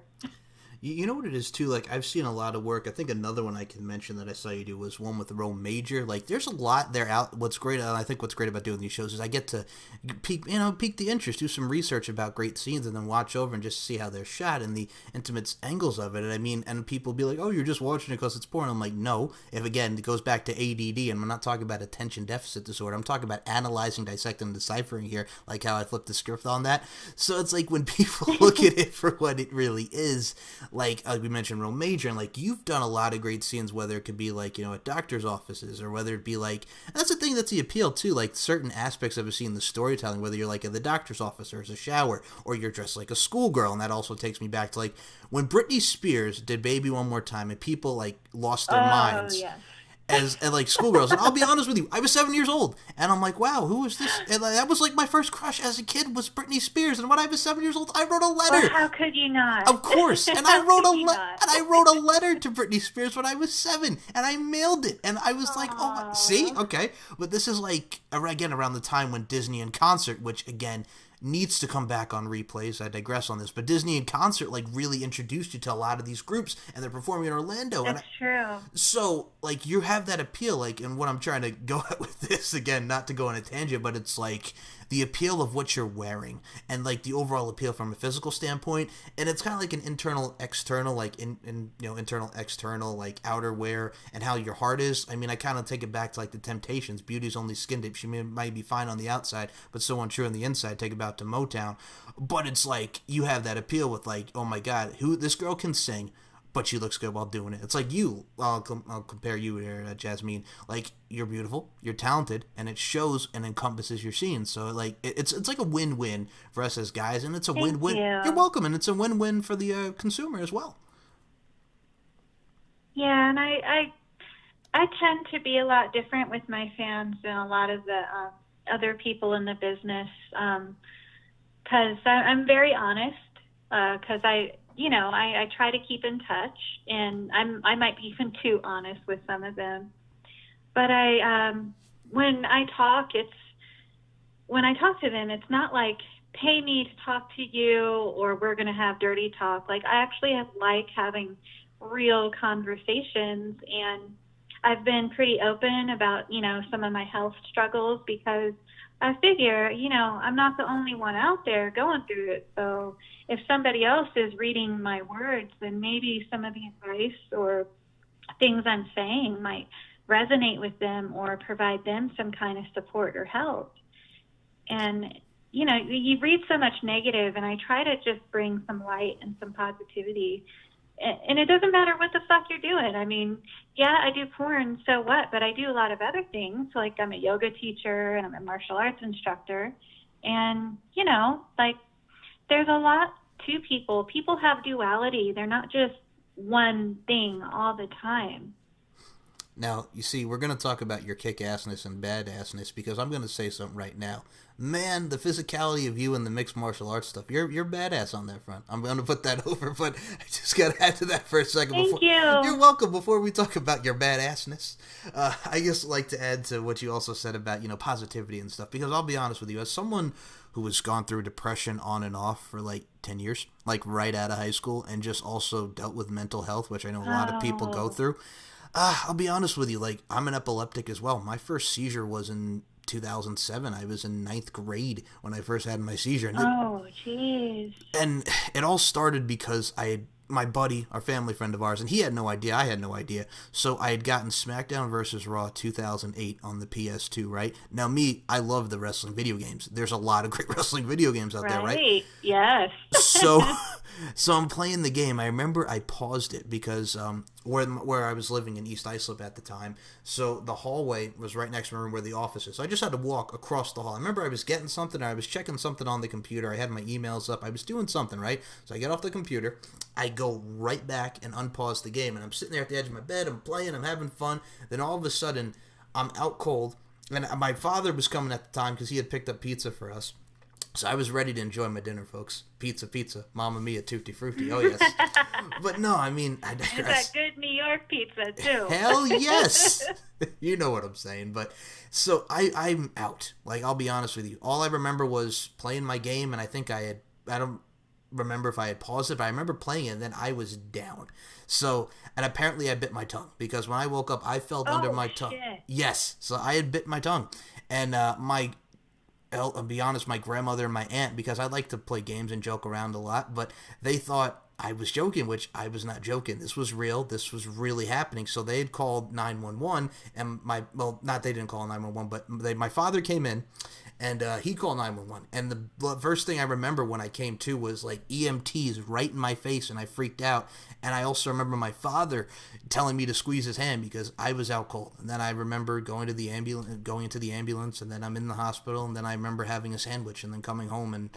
You know what it is too. Like I've seen a lot of work. I think another one I can mention that I saw you do was one with Rome Major. Like there's a lot there out. What's great, and I think what's great about doing these shows is I get to pique the interest, do some research about great scenes, and then watch over and just see how they're shot and the intimate angles of it. And I mean, and people be like, "Oh, you're just watching it because it's porn." I'm like, no. If again, it goes back to ADD, and I'm not talking about attention deficit disorder. I'm talking about analyzing, dissecting, and deciphering here, like how I flipped the script on that. So it's like when people look at it for what it really is. Like we mentioned Real Major, and like you've done a lot of great scenes, whether it could be like, at doctor's offices, or whether it be like, that's the thing that's the appeal too, like certain aspects of a scene, the storytelling, whether you're like in the doctor's office or as a shower, or you're dressed like a schoolgirl. And that also takes me back to like when Britney Spears did Baby One More Time and people like lost their minds. Yeah. As like schoolgirls, and I'll be honest with you, I was 7 years old, and I'm like, wow, who is this? And that was like my first crush as a kid was Britney Spears, and when I was 7 years old, I wrote a letter. Well, how could you not? Of course, and I wrote a letter to Britney Spears when I was 7, and I mailed it, and I was like, oh, my, see, okay, but this is like again around the time when Disney in Concert, which again needs to come back on replays. I digress on this, but Disney in Concert like really introduced you to a lot of these groups, and they're performing in Orlando. That's true. So like you have that appeal, like, and what I'm trying to go at with this again, not to go on a tangent, but it's like the appeal of what you're wearing and like the overall appeal from a physical standpoint, and it's kind of like an internal external, like internal external, like outerwear, and how your heart is. I mean, I kind of take it back to like the Temptations, beauty's only skin deep, she might be fine on the outside but so untrue on the inside, take it back to Motown. But it's like you have that appeal with like, oh my god, who this girl can sing, but she looks good while doing it. It's like you, I'll compare you here, Jasmeen. Like, you're beautiful, you're talented, and it shows and encompasses your scenes. So, like, it's like a win-win for us as guys, and it's a win-win. You're welcome, and it's a win-win for the consumer as well. Yeah, and I tend to be a lot different with my fans than a lot of the other people in the business, because I'm very honest, because I try to keep in touch, and I might be even too honest with some of them. But when I talk to them, it's not like pay me to talk to you or we're going to have dirty talk. Like I actually like having real conversations, and I've been pretty open about, some of my health struggles, because I figure, I'm not the only one out there going through it. So if somebody else is reading my words, then maybe some of the advice or things I'm saying might resonate with them or provide them some kind of support or help. And, you read so much negative, and I try to just bring some light and some positivity. And it doesn't matter what the fuck you're doing. I mean, yeah, I do porn, so what? But I do a lot of other things. Like I'm a yoga teacher and I'm a martial arts instructor. And, like there's a lot to people. People have duality. They're not just one thing all the time. Now, you see, we're going to talk about your kick-assness and badassness, because I'm going to say something right now. Man, the physicality of you and the mixed martial arts stuff, you're badass on that front. I'm going to put that over, but I just got to add to that for a second. Thank you. You're welcome. Before we talk about your badassness, I just like to add to what you also said about, positivity and stuff, because I'll be honest with you, as someone who has gone through depression on and off for like 10 years, like right out of high school, and just also dealt with mental health, which I know a lot of people go through. I'll be honest with you, like, I'm an epileptic as well. My first seizure was in 2007. I was in 9th grade when I first had my seizure. Oh, jeez. And it all started because my buddy, our family friend of ours, and he had no idea, I had no idea. So I had gotten SmackDown vs. Raw 2008 on the PS2, right? Now me, I love the wrestling video games. There's a lot of great wrestling video games out there, right? Yes. So I'm playing the game. I remember I paused it because where I was living in East Islip at the time, so the hallway was right next to my room where the office is. So I just had to walk across the hall. I remember I was getting something, or I was checking something on the computer. I had my emails up. I was doing something, right? So I get off the computer. I go right back and unpause the game, and I'm sitting there at the edge of my bed. I'm playing. I'm having fun. Then all of a sudden, I'm out cold. And my father was coming at the time because he had picked up pizza for us. So I was ready to enjoy my dinner, folks. Pizza, Mamma Mia, Tutti Frutti. Oh, yes. But no, I mean, I digress. Is that good New York pizza, too? Hell yes. You know what I'm saying. But so I'm out. Like, I'll be honest with you. All I remember was playing my game, and I think I remember if I had paused it, but I remember playing it, and then I was down. So, and apparently I bit my tongue, because when I woke up, I felt under Oh my tongue. shit. Yes, so I had bit my tongue. And I'll be honest, my grandmother and my aunt, because I like to play games and joke around a lot, but they thought I was joking, which I was not joking. This was real. This was really happening. So they had called 911, and not they didn't call 911, but my father came in, and he called 911. And the first thing I remember when I came to was like EMTs right in my face, and I freaked out. And I also remember my father telling me to squeeze his hand because I was out cold. And then I remember going into the ambulance, and then I'm in the hospital, and then I remember having a sandwich, and then coming home and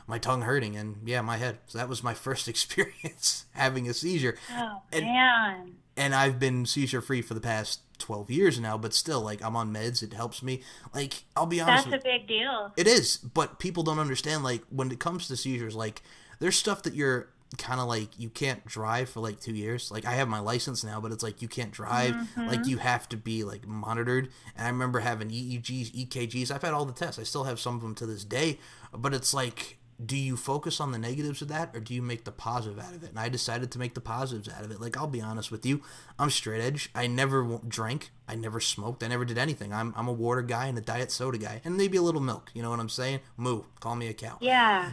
my tongue hurting, and yeah, my head. So that was my first experience having a seizure. Oh and, man. and I've been seizure free for the past 12 years now, but still, like, I'm on meds. It helps me. Like, I'll be honest. That's a big deal. It is, but people don't understand, like, when it comes to seizures, like, there's stuff that you're kind of like, you can't drive for like 2 years. Like, I have my license now, but it's like you can't drive. Like, you have to be like monitored. And I remember having EEGs, EKGs. I've had all the tests. I still have some of them to this day, but it's like, do you focus on the negatives of that, or do you make the positive out of it? And I decided to make the positives out of it. Like, I'll be honest with you, I'm straight edge. I never drank. I never smoked. I never did anything. I'm a water guy and a diet soda guy, and maybe a little milk. You know what I'm saying? Moo. Call me a cow. Yeah.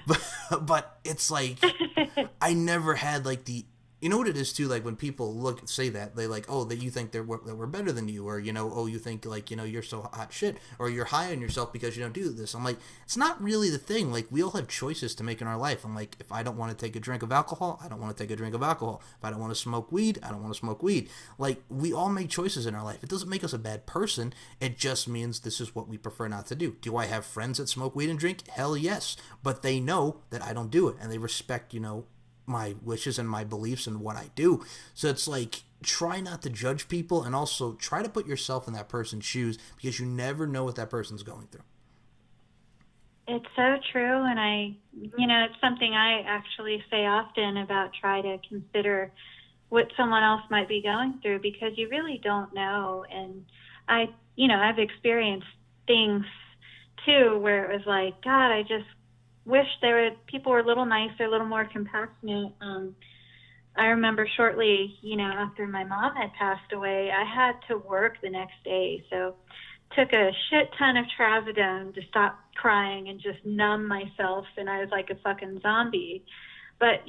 But it's like, I never had like the, you know what it is too, like when people say that, they like, oh, that you think that we're better than you, or, you know, oh, you think like, you know, you're so hot shit, or you're high on yourself because you don't do this. I'm like, it's not really the thing. Like, we all have choices to make in our life. I'm like, if I don't want to take a drink of alcohol, I don't want to take a drink of alcohol. If I don't want to smoke weed, I don't want to smoke weed. Like, we all make choices in our life. It doesn't make us a bad person. It just means this is what we prefer not to do. Do I have friends that smoke weed and drink? Hell yes. But they know that I don't do it, and they respect, you know, my wishes and my beliefs and what I do. So it's like, try not to judge people, and also try to put yourself in that person's shoes, because you never know what that person's going through. It's so true, and it's something I actually say often about try to consider what someone else might be going through, because you really don't know. And I've experienced things too where it was like, God, I just wish people were a little nicer, a little more compassionate. I remember shortly, after my mom had passed away, I had to work the next day. So took a shit ton of trazodone to stop crying and just numb myself. And I was like a fucking zombie. But,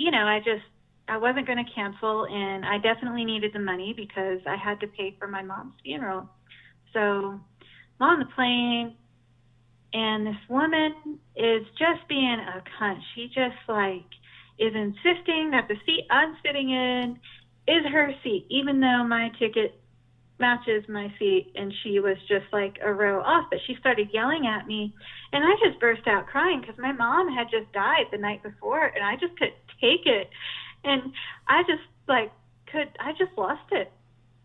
I wasn't going to cancel, and I definitely needed the money because I had to pay for my mom's funeral. So I'm on the plane, and this woman is just being a cunt. She just is insisting that the seat I'm sitting in is her seat, even though my ticket matches my seat, and she was just like a row off. But she started yelling at me, and I just burst out crying because my mom had just died the night before, and I just couldn't take it. And I just lost it.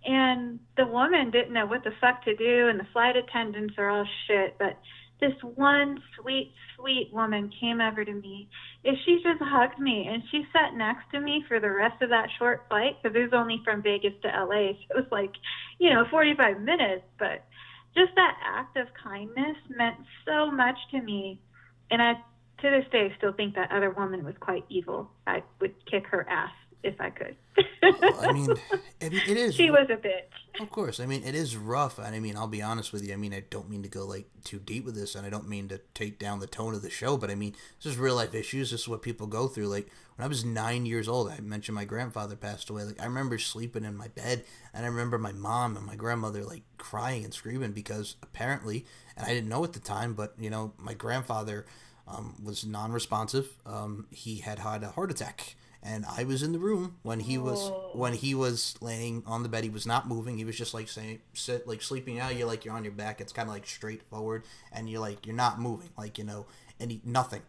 And the woman didn't know what the fuck to do, and the flight attendants are all shit, but this one sweet, sweet woman came over to me, and she just hugged me, and she sat next to me for the rest of that short flight, because it was only from Vegas to LA, so it was 45 minutes, but just that act of kindness meant so much to me. And I, to this day, still think that other woman was quite evil. I would kick her ass if I could. Well, I mean, it is. She was a bitch. Of course. I mean, it is rough. And I mean, I'll be honest with you. I mean, I don't mean to go too deep with this, and I don't mean to take down the tone of the show, but I mean, this is real life issues. This is what people go through. Like, when I was 9 years old, I mentioned my grandfather passed away. Like, I remember sleeping in my bed, and I remember my mom and my grandmother crying and screaming because apparently, and I didn't know at the time, but my grandfather was non-responsive. He had had a heart attack. And I was in the room when he was laying on the bed. He was not moving. He was just sleeping out. You're on your back. It's kind of straight forward, and you're not moving. And nothing.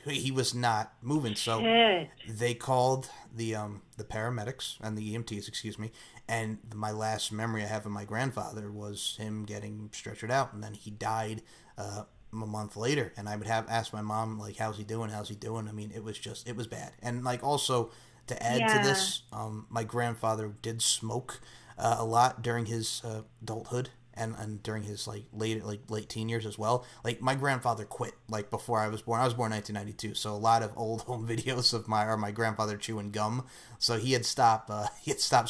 He was not moving. So Shit. They called the paramedics and the EMTs, excuse me. And my last memory I have of my grandfather was him getting stretchered out, and then he died a month later. And I would have asked my mom, how's he doing? I mean, it was bad. And also to add to this, my grandfather did smoke a lot during his adulthood. and during his like late teen years as well. Like my grandfather quit like before I was born. I was born in 1992, so a lot of old home videos of my grandfather chewing gum. So he had stopped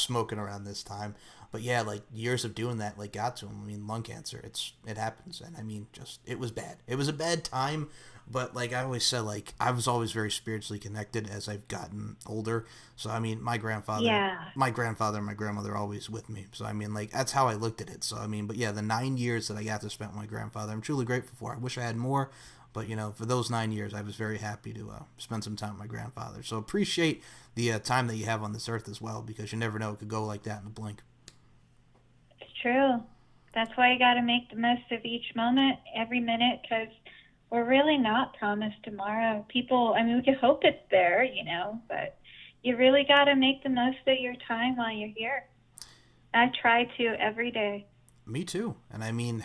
smoking around this time. But yeah, like years of doing that like got to him. I mean, lung cancer, it happens, and I mean, just it was bad. It was a bad time. But like I always said, like I was always very spiritually connected as I've gotten older. So I mean, my grandfather and my grandmother are always with me. So I mean, like that's how I looked at it. So I mean, but yeah, the 9 years that I got to spend with my grandfather, I'm truly grateful for. I wish I had more, but you know, for those 9 years, I was very happy to spend some time with my grandfather. So appreciate the time that you have on this earth as well, because you never know, it could go like that in a blink. It's true. That's why you got to make the most of each moment, every minute, because we're really not promised tomorrow. People, I mean, we can hope it's there, you know, but you really got to make the most of your time while you're here. I try to every day. Me too. And I mean,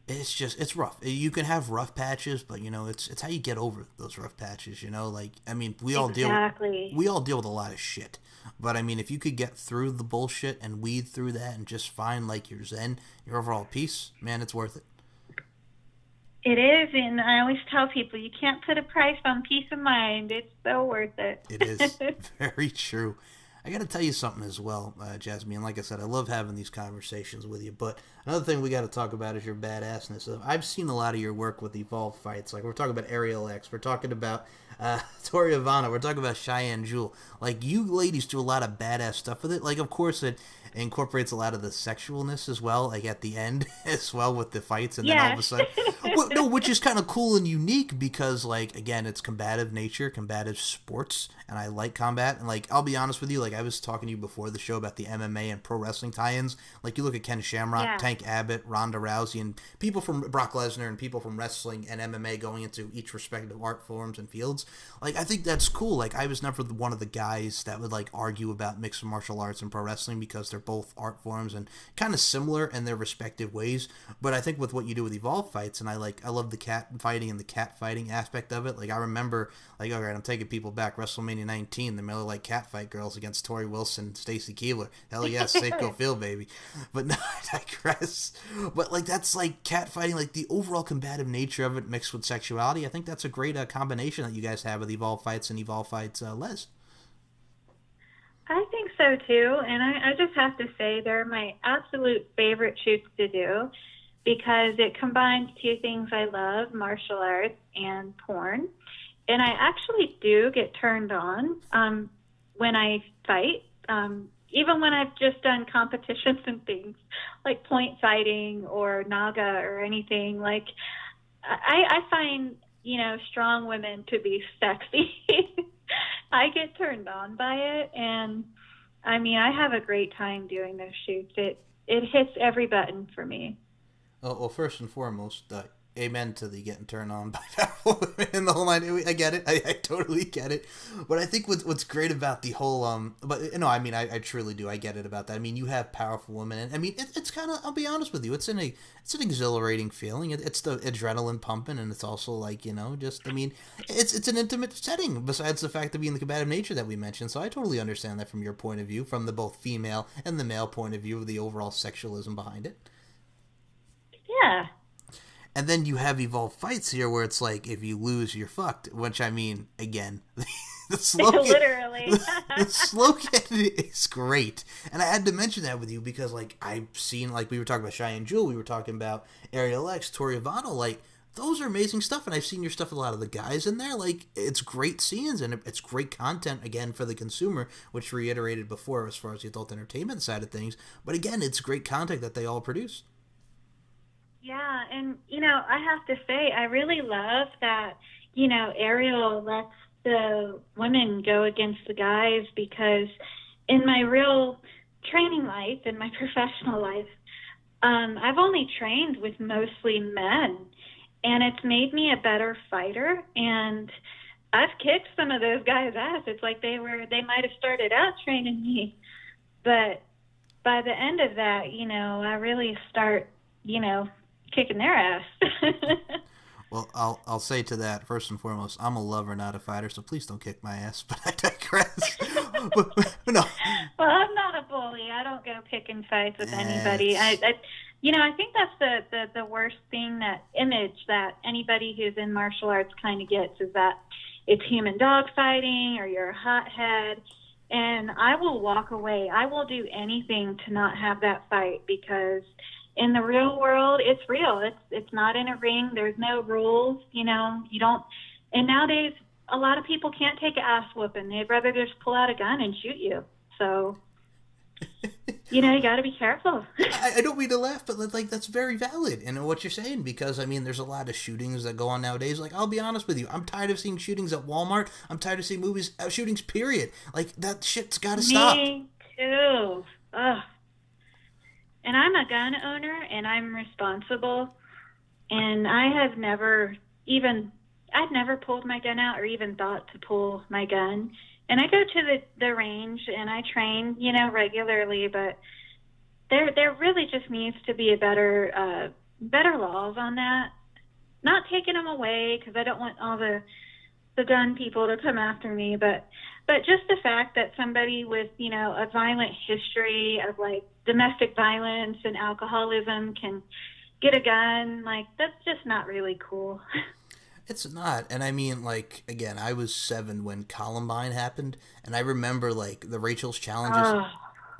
it's rough. You can have rough patches, but you know, it's how you get over those rough patches, you know? Like, I mean, we all deal with a lot of shit. But I mean, if you could get through the bullshit and weed through that and just find like your zen, your overall peace, man, it's worth it. It is, and I always tell people you can't put a price on peace of mind. It's so worth it. It is very true. I got to tell you something as well, Jasmeen. Like I said, I love having these conversations with you. But another thing we got to talk about is your badassness. I've seen a lot of your work with Evolve Fights. Like we're talking about Aerial X, we're talking about Tori Ivana, we're talking about Cheyenne Jewel. Like you ladies do a lot of badass stuff with it. Like of course it incorporates a lot of the sexualness as well, like at the end as well with the fights, and then all of a sudden, no, which is kind of cool and unique because, like, again, it's combative nature, combative sports, and I like combat. And like, I'll be honest with you, like I was talking to you before the show about the MMA and pro wrestling tie-ins. Like you look at Ken Shamrock, Tank Abbott, Ronda Rousey, and people from Brock Lesnar and people from wrestling and MMA going into each respective art forms and fields. Like I think that's cool. Like I was never one of the guys that would like argue about mixed martial arts and pro wrestling because they're both art forms and kind of similar in their respective ways. But I think with what you do with Evolve Fights, and I love the cat fighting and the cat fighting aspect of it. Like I remember, like, all right, I'm taking people back, WrestleMania 19, the Miller Lite cat fight girls against Tori Wilson, Stacy Keibler. Hell yes, safe go feel, baby. But no, I digress. But like that's like cat fighting, like the overall combative nature of it mixed with sexuality. I think that's a great combination that you guys have with Evolve Fights and Evolve Fights Les. I think so too, and I just have to say they're my absolute favorite shoots to do because it combines two things I love, martial arts and porn. And I actually do get turned on when I fight, even when I've just done competitions and things like point fighting or Naga or anything. Like I find, you know, strong women to be sexy. I get turned on by it, and I mean, I have a great time doing those shoots. It hits every button for me. Oh, well, first and foremost, amen to the getting turned on by powerful women in the whole line. I get it. I totally get it. But I think what's great about the whole but no, I mean I truly do. I get it about that. I mean you have powerful women, and I mean it's kind of, I'll be honest with you, it's an exhilarating feeling. It's the adrenaline pumping, and it's also like, you know, just I mean it's an intimate setting besides the fact of being the combative nature that we mentioned. So I totally understand that from your point of view, from the both female and the male point of view, of the overall sexualism behind it. Yeah. And then you have Evolve Fights here where it's like, if you lose, you're fucked. Which, I mean, again, the slogan, literally. the slogan is great. And I had to mention that with you because, like, I've seen, like, we were talking about Cheyenne Jewel, we were talking about Aerial X, Tori Ivana, like, those are amazing stuff. And I've seen your stuff with a lot of the guys in there. Like, it's great scenes and it's great content, again, for the consumer, which reiterated before as far as the adult entertainment side of things. But again, it's great content that they all produce. Yeah, and, you know, I have to say, I really love that, you know, Ariel lets the women go against the guys, because in my real training life, in my professional life, I've only trained with mostly men, and it's made me a better fighter, and I've kicked some of those guys' ass. It's like they might have started out training me, but by the end of that, you know, I really start, you know, kicking their ass. Well, I'll say to that, first and foremost, I'm a lover, not a fighter, so please don't kick my ass, but I digress. but, no. Well, I'm not a bully. I don't go picking fights with anybody. I think that's the worst thing, that image that anybody who's in martial arts kind of gets, is that it's human dog fighting or you're a hothead. And I will walk away. I will do anything to not have that fight, because in the real world, it's real. It's not in a ring. There's no rules. You don't. And nowadays, a lot of people can't take an ass whooping. They'd rather just pull out a gun and shoot you. So, you got to be careful. I don't mean to laugh, but like that's very valid in what you're saying, because I mean there's a lot of shootings that go on nowadays. Like, I'll be honest with you, I'm tired of seeing shootings at Walmart. I'm tired of seeing shootings. Period. Like, that shit's got to stop. Me too. Ugh. And I'm a gun owner, and I'm responsible. And I've never pulled my gun out or even thought to pull my gun. And I go to the range and I train, regularly, but there really just needs to be a better laws on that. Not taking them away, because I don't want all the gun people to come after me, but just the fact that somebody with, a violent history of like domestic violence and alcoholism can get a gun, like, that's just not really cool. It's not. And I mean, like, again, I was 7 when Columbine happened, and I remember, like, the Rachel's challenges.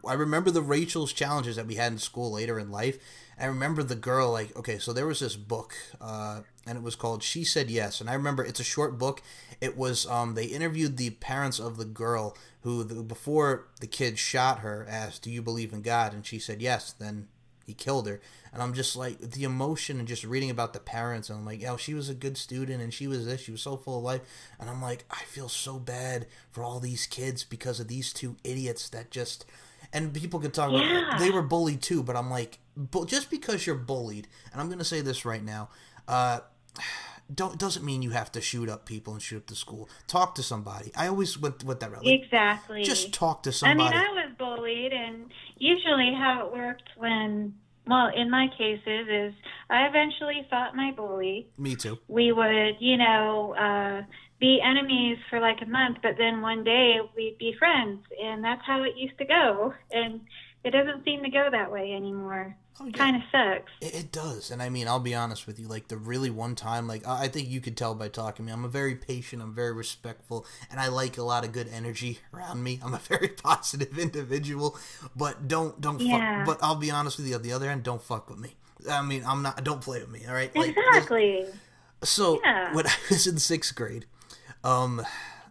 I remember the Rachel's challenges that we had in school later in life. I remember the girl, like, okay, so there was this book, and it was called She Said Yes. And I remember, it's a short book. It was, they interviewed the parents of the girl who, before the kid shot her, asked, "Do you believe in God?" And she said yes. Then he killed her. And I'm just like, the emotion and just reading about the parents, and I'm like, she was a good student, and she was this, she was so full of life. And I'm like, I feel so bad for all these kids because of these 2 idiots that just, and people could talk about, they were bullied too, but I'm like, just because you're bullied, and I'm going to say this right now, doesn't mean you have to shoot up people and shoot up the school. Talk to somebody. I always went with that. Like, exactly. Just talk to somebody. I mean, I was bullied, and usually how it worked in my cases is I eventually fought my bully. Me too. We would, be enemies for like a month, but then one day we'd be friends, and that's how it used to go. And it doesn't seem to go that way anymore. Oh, yeah. Kind of sucks. It does. And I mean, I'll be honest with you, like, the really one time, like, I think you could tell by talking to me, I'm a very patient, I'm very respectful, and I like a lot of good energy around me. I'm a very positive individual, but don't fuck, but I'll be honest with you, on the other end, don't fuck with me. I mean, don't play with me, all right? Like, exactly. So, when I was in 6th grade, all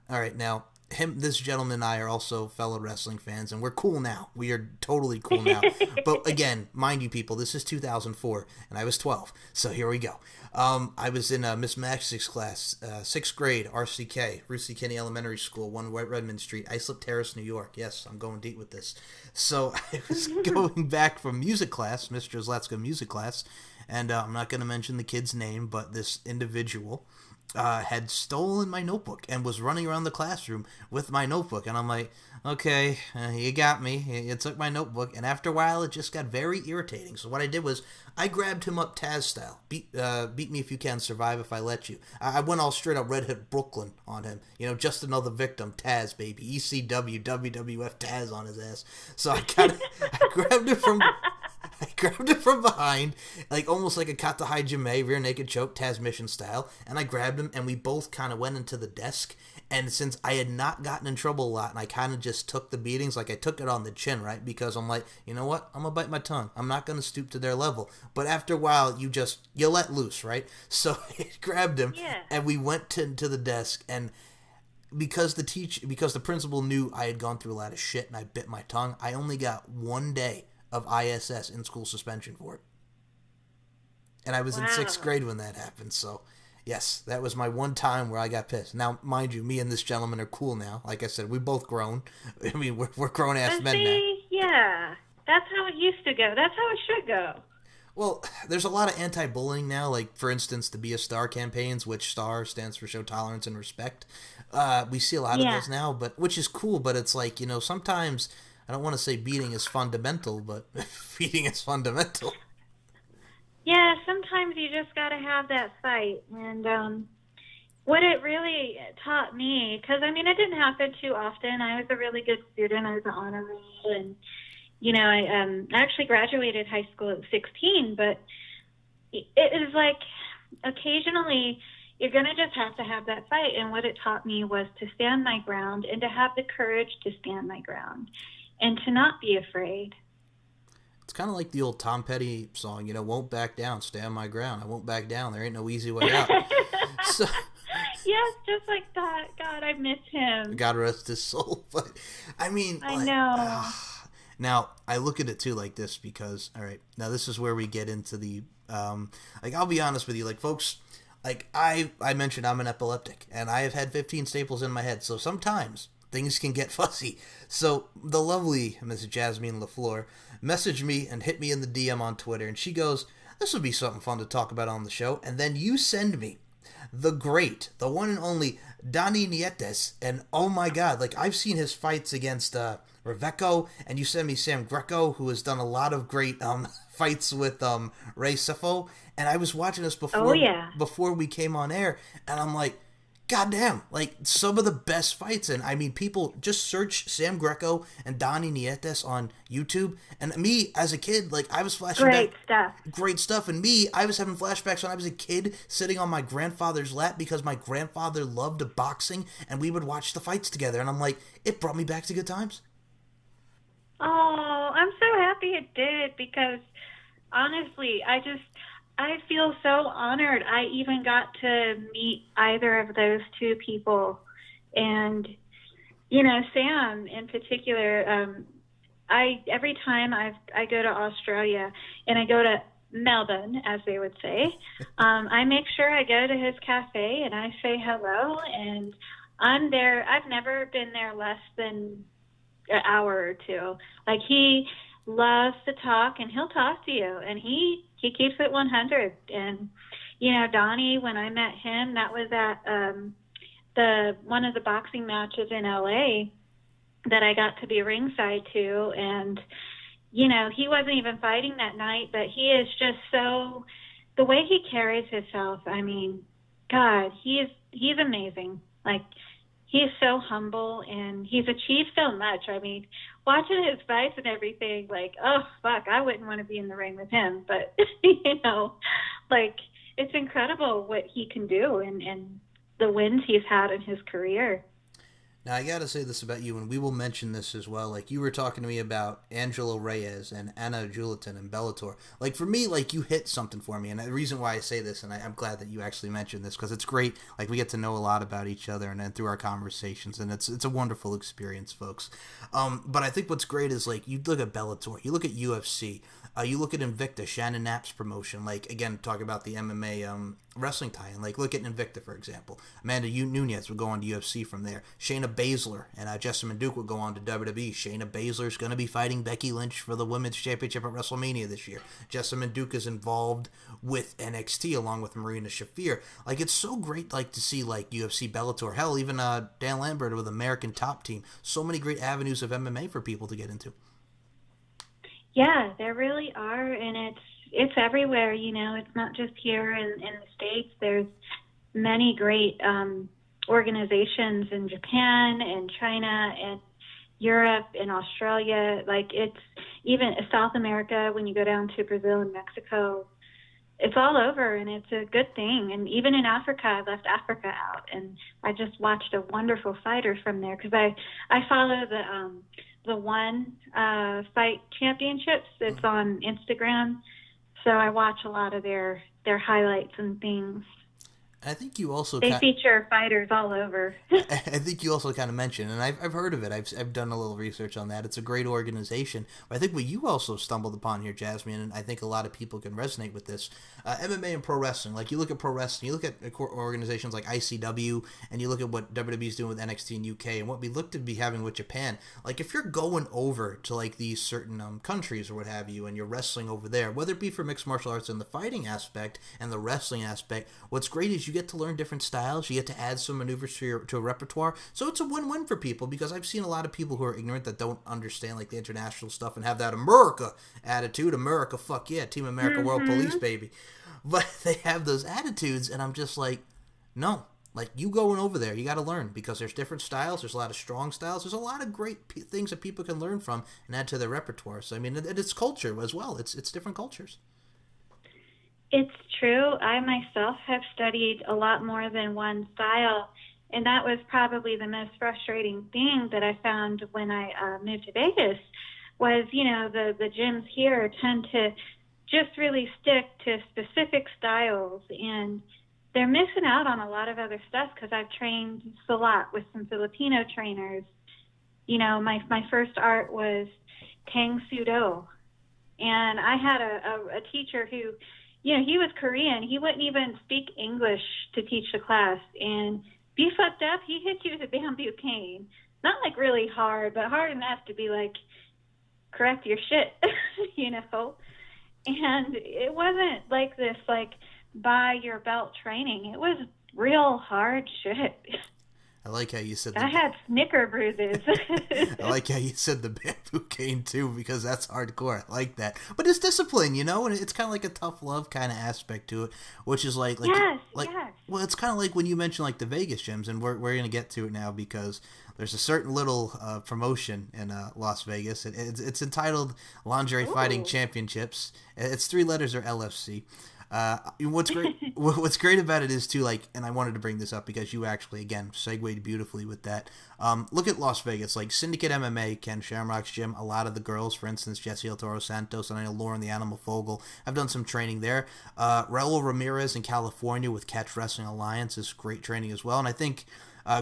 right, now, this gentleman and I are also fellow wrestling fans, and we're cool now. We are totally cool now. But again, mind you, people, this is 2004, and I was 12. So here we go. I was in Miss Max's class, 6th grade, RCK, Ruth C. Kinney Elementary School, 1 White Redmond Street, Islip Terrace, New York. Yes, I'm going deep with this. So I was going back from music class, Mr. Zlatska music class, and I'm not going to mention the kid's name, but this individual had stolen my notebook and was running around the classroom with my notebook. And I'm like, okay, you got me. You took my notebook. And after a while, it just got very irritating. So what I did was I grabbed him up Taz style. Beat me if you can, survive if I let you. I went all straight up Red Hood Brooklyn on him. Just another victim. Taz, baby. ECW, WWF Taz on his ass. So I grabbed him from... I grabbed him from behind, like almost like a Kata Hajime, rear naked choke, Taz Mission style, and I grabbed him, and we both kind of went into the desk, and since I had not gotten in trouble a lot, and I kind of just took the beatings, like I took it on the chin, right, because I'm like, you know what, I'm going to bite my tongue, I'm not going to stoop to their level, but after a while, you let loose, right, so I grabbed him, and we went into the desk, and because the principal knew I had gone through a lot of shit, and I bit my tongue, I only got 1 day of ISS, in school suspension for it. And I was in 6th grade when that happened, so yes, that was my one time where I got pissed. Now, mind you, me and this gentleman are cool now. Like I said, we both grown. I mean, we're grown-ass men now. Yeah, that's how it used to go. That's how it should go. Well, there's a lot of anti-bullying now, like, for instance, the Be a Star campaigns, which STAR stands for Show Tolerance and Respect. We see a lot of those now, which is cool, but it's like, sometimes... I don't want to say beating is fundamental, but beating is fundamental. Yeah, sometimes you just got to have that fight. And what it really taught me, because, I mean, it didn't happen too often. I was a really good student. I was an honor roll. And, I actually graduated high school at 16, but it is like occasionally you're going to just have to have that fight. And what it taught me was to stand my ground and to have the courage to stand my ground and to not be afraid. It's kind of like the old Tom Petty song, won't back down, stand my ground. I won't back down. There ain't no easy way out. So, yes, just like that. God, I miss him. God rest his soul. But, I mean, I know. Now, I look at it too like this because, all right, now this is where we get into the, I'll be honest with you, folks, I mentioned I'm an epileptic, and I have had 15 staples in my head, so sometimes things can get fuzzy. So the lovely Mrs. Jasmeen Lefleur messaged me and hit me in the DM on Twitter, and she goes, this would be something fun to talk about on the show, and then you send me the great, the one and only Dani Nietes, and oh my god, I've seen his fights against Reveco, and you send me Sam Greco, who has done a lot of great fights with Ray Sefo, and I was watching this before we came on air, and I'm like, goddamn, some of the best fights, and I mean, people just search Sam Greco and Dani Nietes on YouTube, and me, as a kid, I was flashing great stuff, and me, I was having flashbacks when I was a kid, sitting on my grandfather's lap, because my grandfather loved boxing, and we would watch the fights together, and I'm like, it brought me back to good times. Oh, I'm so happy it did, because honestly, I feel so honored I even got to meet either of those two people. And, Sam in particular, every time I go to Australia and I go to Melbourne, as they would say, I make sure I go to his cafe and I say hello, and I'm there. I've never been there less than an hour or two. He loves to talk, and he'll talk to you, and he keeps it 100. And Donnie, when I met him, that was at one of the boxing matches in LA that I got to be ringside to, and he wasn't even fighting that night, but he is just so, the way he carries himself, I mean, God, he's amazing. He's so humble, and he's achieved so much. I mean, watching his fights and everything, oh, fuck, I wouldn't want to be in the ring with him. But, it's incredible what he can do and the wins he's had in his career. Now, I got to say this about you, and we will mention this as well. You were talking to me about Angelo Reyes and Anna Juliton and Bellator. For me, you hit something for me. And the reason why I say this, and I'm glad that you actually mentioned this, because it's great. We get to know a lot about each other and then through our conversations, and it's a wonderful experience, folks. But I think what's great is, you look at Bellator, you look at UFC, you look at Invicta, Shannon Knapp's promotion. Again, talk about the MMA wrestling tie-in. Look at Invicta, for example. Amanda Nunes would go on to UFC from there. Shayna Baszler and Jessamyn Duke would go on to WWE. Shayna Baszler's going to be fighting Becky Lynch for the Women's Championship at WrestleMania this year. Jessamyn Duke is involved with NXT along with Marina Shafir. It's so great to see UFC, Bellator. Hell, even Dan Lambert with American Top Team. So many great avenues of MMA for people to get into. Yeah, there really are, and it's everywhere. It's not just here in the States. There's many great organizations in Japan and China and Europe and Australia. It's even South America, when you go down to Brazil and Mexico. It's all over, and it's a good thing. And even in Africa, I left Africa out, and I just watched a wonderful fighter from there, because I follow the One Fight Championships. It's on Instagram, so I watch a lot of their highlights and things. I think you also feature fighters all over. I think you also kind of mentioned, and I've heard of it. I've done a little research on that. It's a great organization. But I think what you also stumbled upon here, Jasmeen, and I think a lot of people can resonate with this, MMA and pro wrestling. You look at pro wrestling, you look at organizations like ICW, and you look at what WWE's doing with NXT in UK, and what we look to be having with Japan. If you're going over to these certain countries or what have you, and you're wrestling over there, whether it be for mixed martial arts and the fighting aspect and the wrestling aspect, what's great is you get to learn different styles. You get to add some maneuvers to a repertoire. So it's a win-win for people, because I've seen a lot of people who are ignorant that don't understand the international stuff and have that America attitude. America, fuck yeah, Team America, World Police, baby. But they have those attitudes, and I'm just no. like you going over there, you got to learn because there's different styles. There's a lot of strong styles. There's a lot of great things that people can learn from and add to their repertoire. So I mean, it's culture as well. It's different cultures. It's true. I myself have studied a lot more than one style, and that was probably the most frustrating thing that I found when I moved to Vegas was, the gyms here tend to just really stick to specific styles, and they're missing out on a lot of other stuff because I've trained a lot with some Filipino trainers. My first art was Tang Soo Do, and I had a teacher who, he was Korean. He wouldn't even speak English to teach the class. And be fucked up, he hit you with a bamboo cane. Not like really hard, but hard enough to be like, correct your shit, And it wasn't like this, like, by your belt training. It was real hard shit. I like how you said I had snicker bruises. I like how you said the bamboo cane too, because that's hardcore. I like that. But it's discipline, and it's kind of like a tough love kind of aspect to it, which is like yes. Well, it's kind of like when you mention like the Vegas gyms, and we're going to get to it now because there's a certain little promotion in Las Vegas. It's entitled Lingerie Fighting Championships. It's 3 letters or LFC. What's great about it is too, like, and I wanted to bring this up because you actually again segued beautifully with that. Look at Las Vegas, like Syndicate MMA, Ken Shamrock's gym. A lot of the girls, for instance, Jessie El Toro Santos, and I know Lauren the Animal Fogel, have done some training there. Raul Ramirez in California with Catch Wrestling Alliance is great training as well, and I think.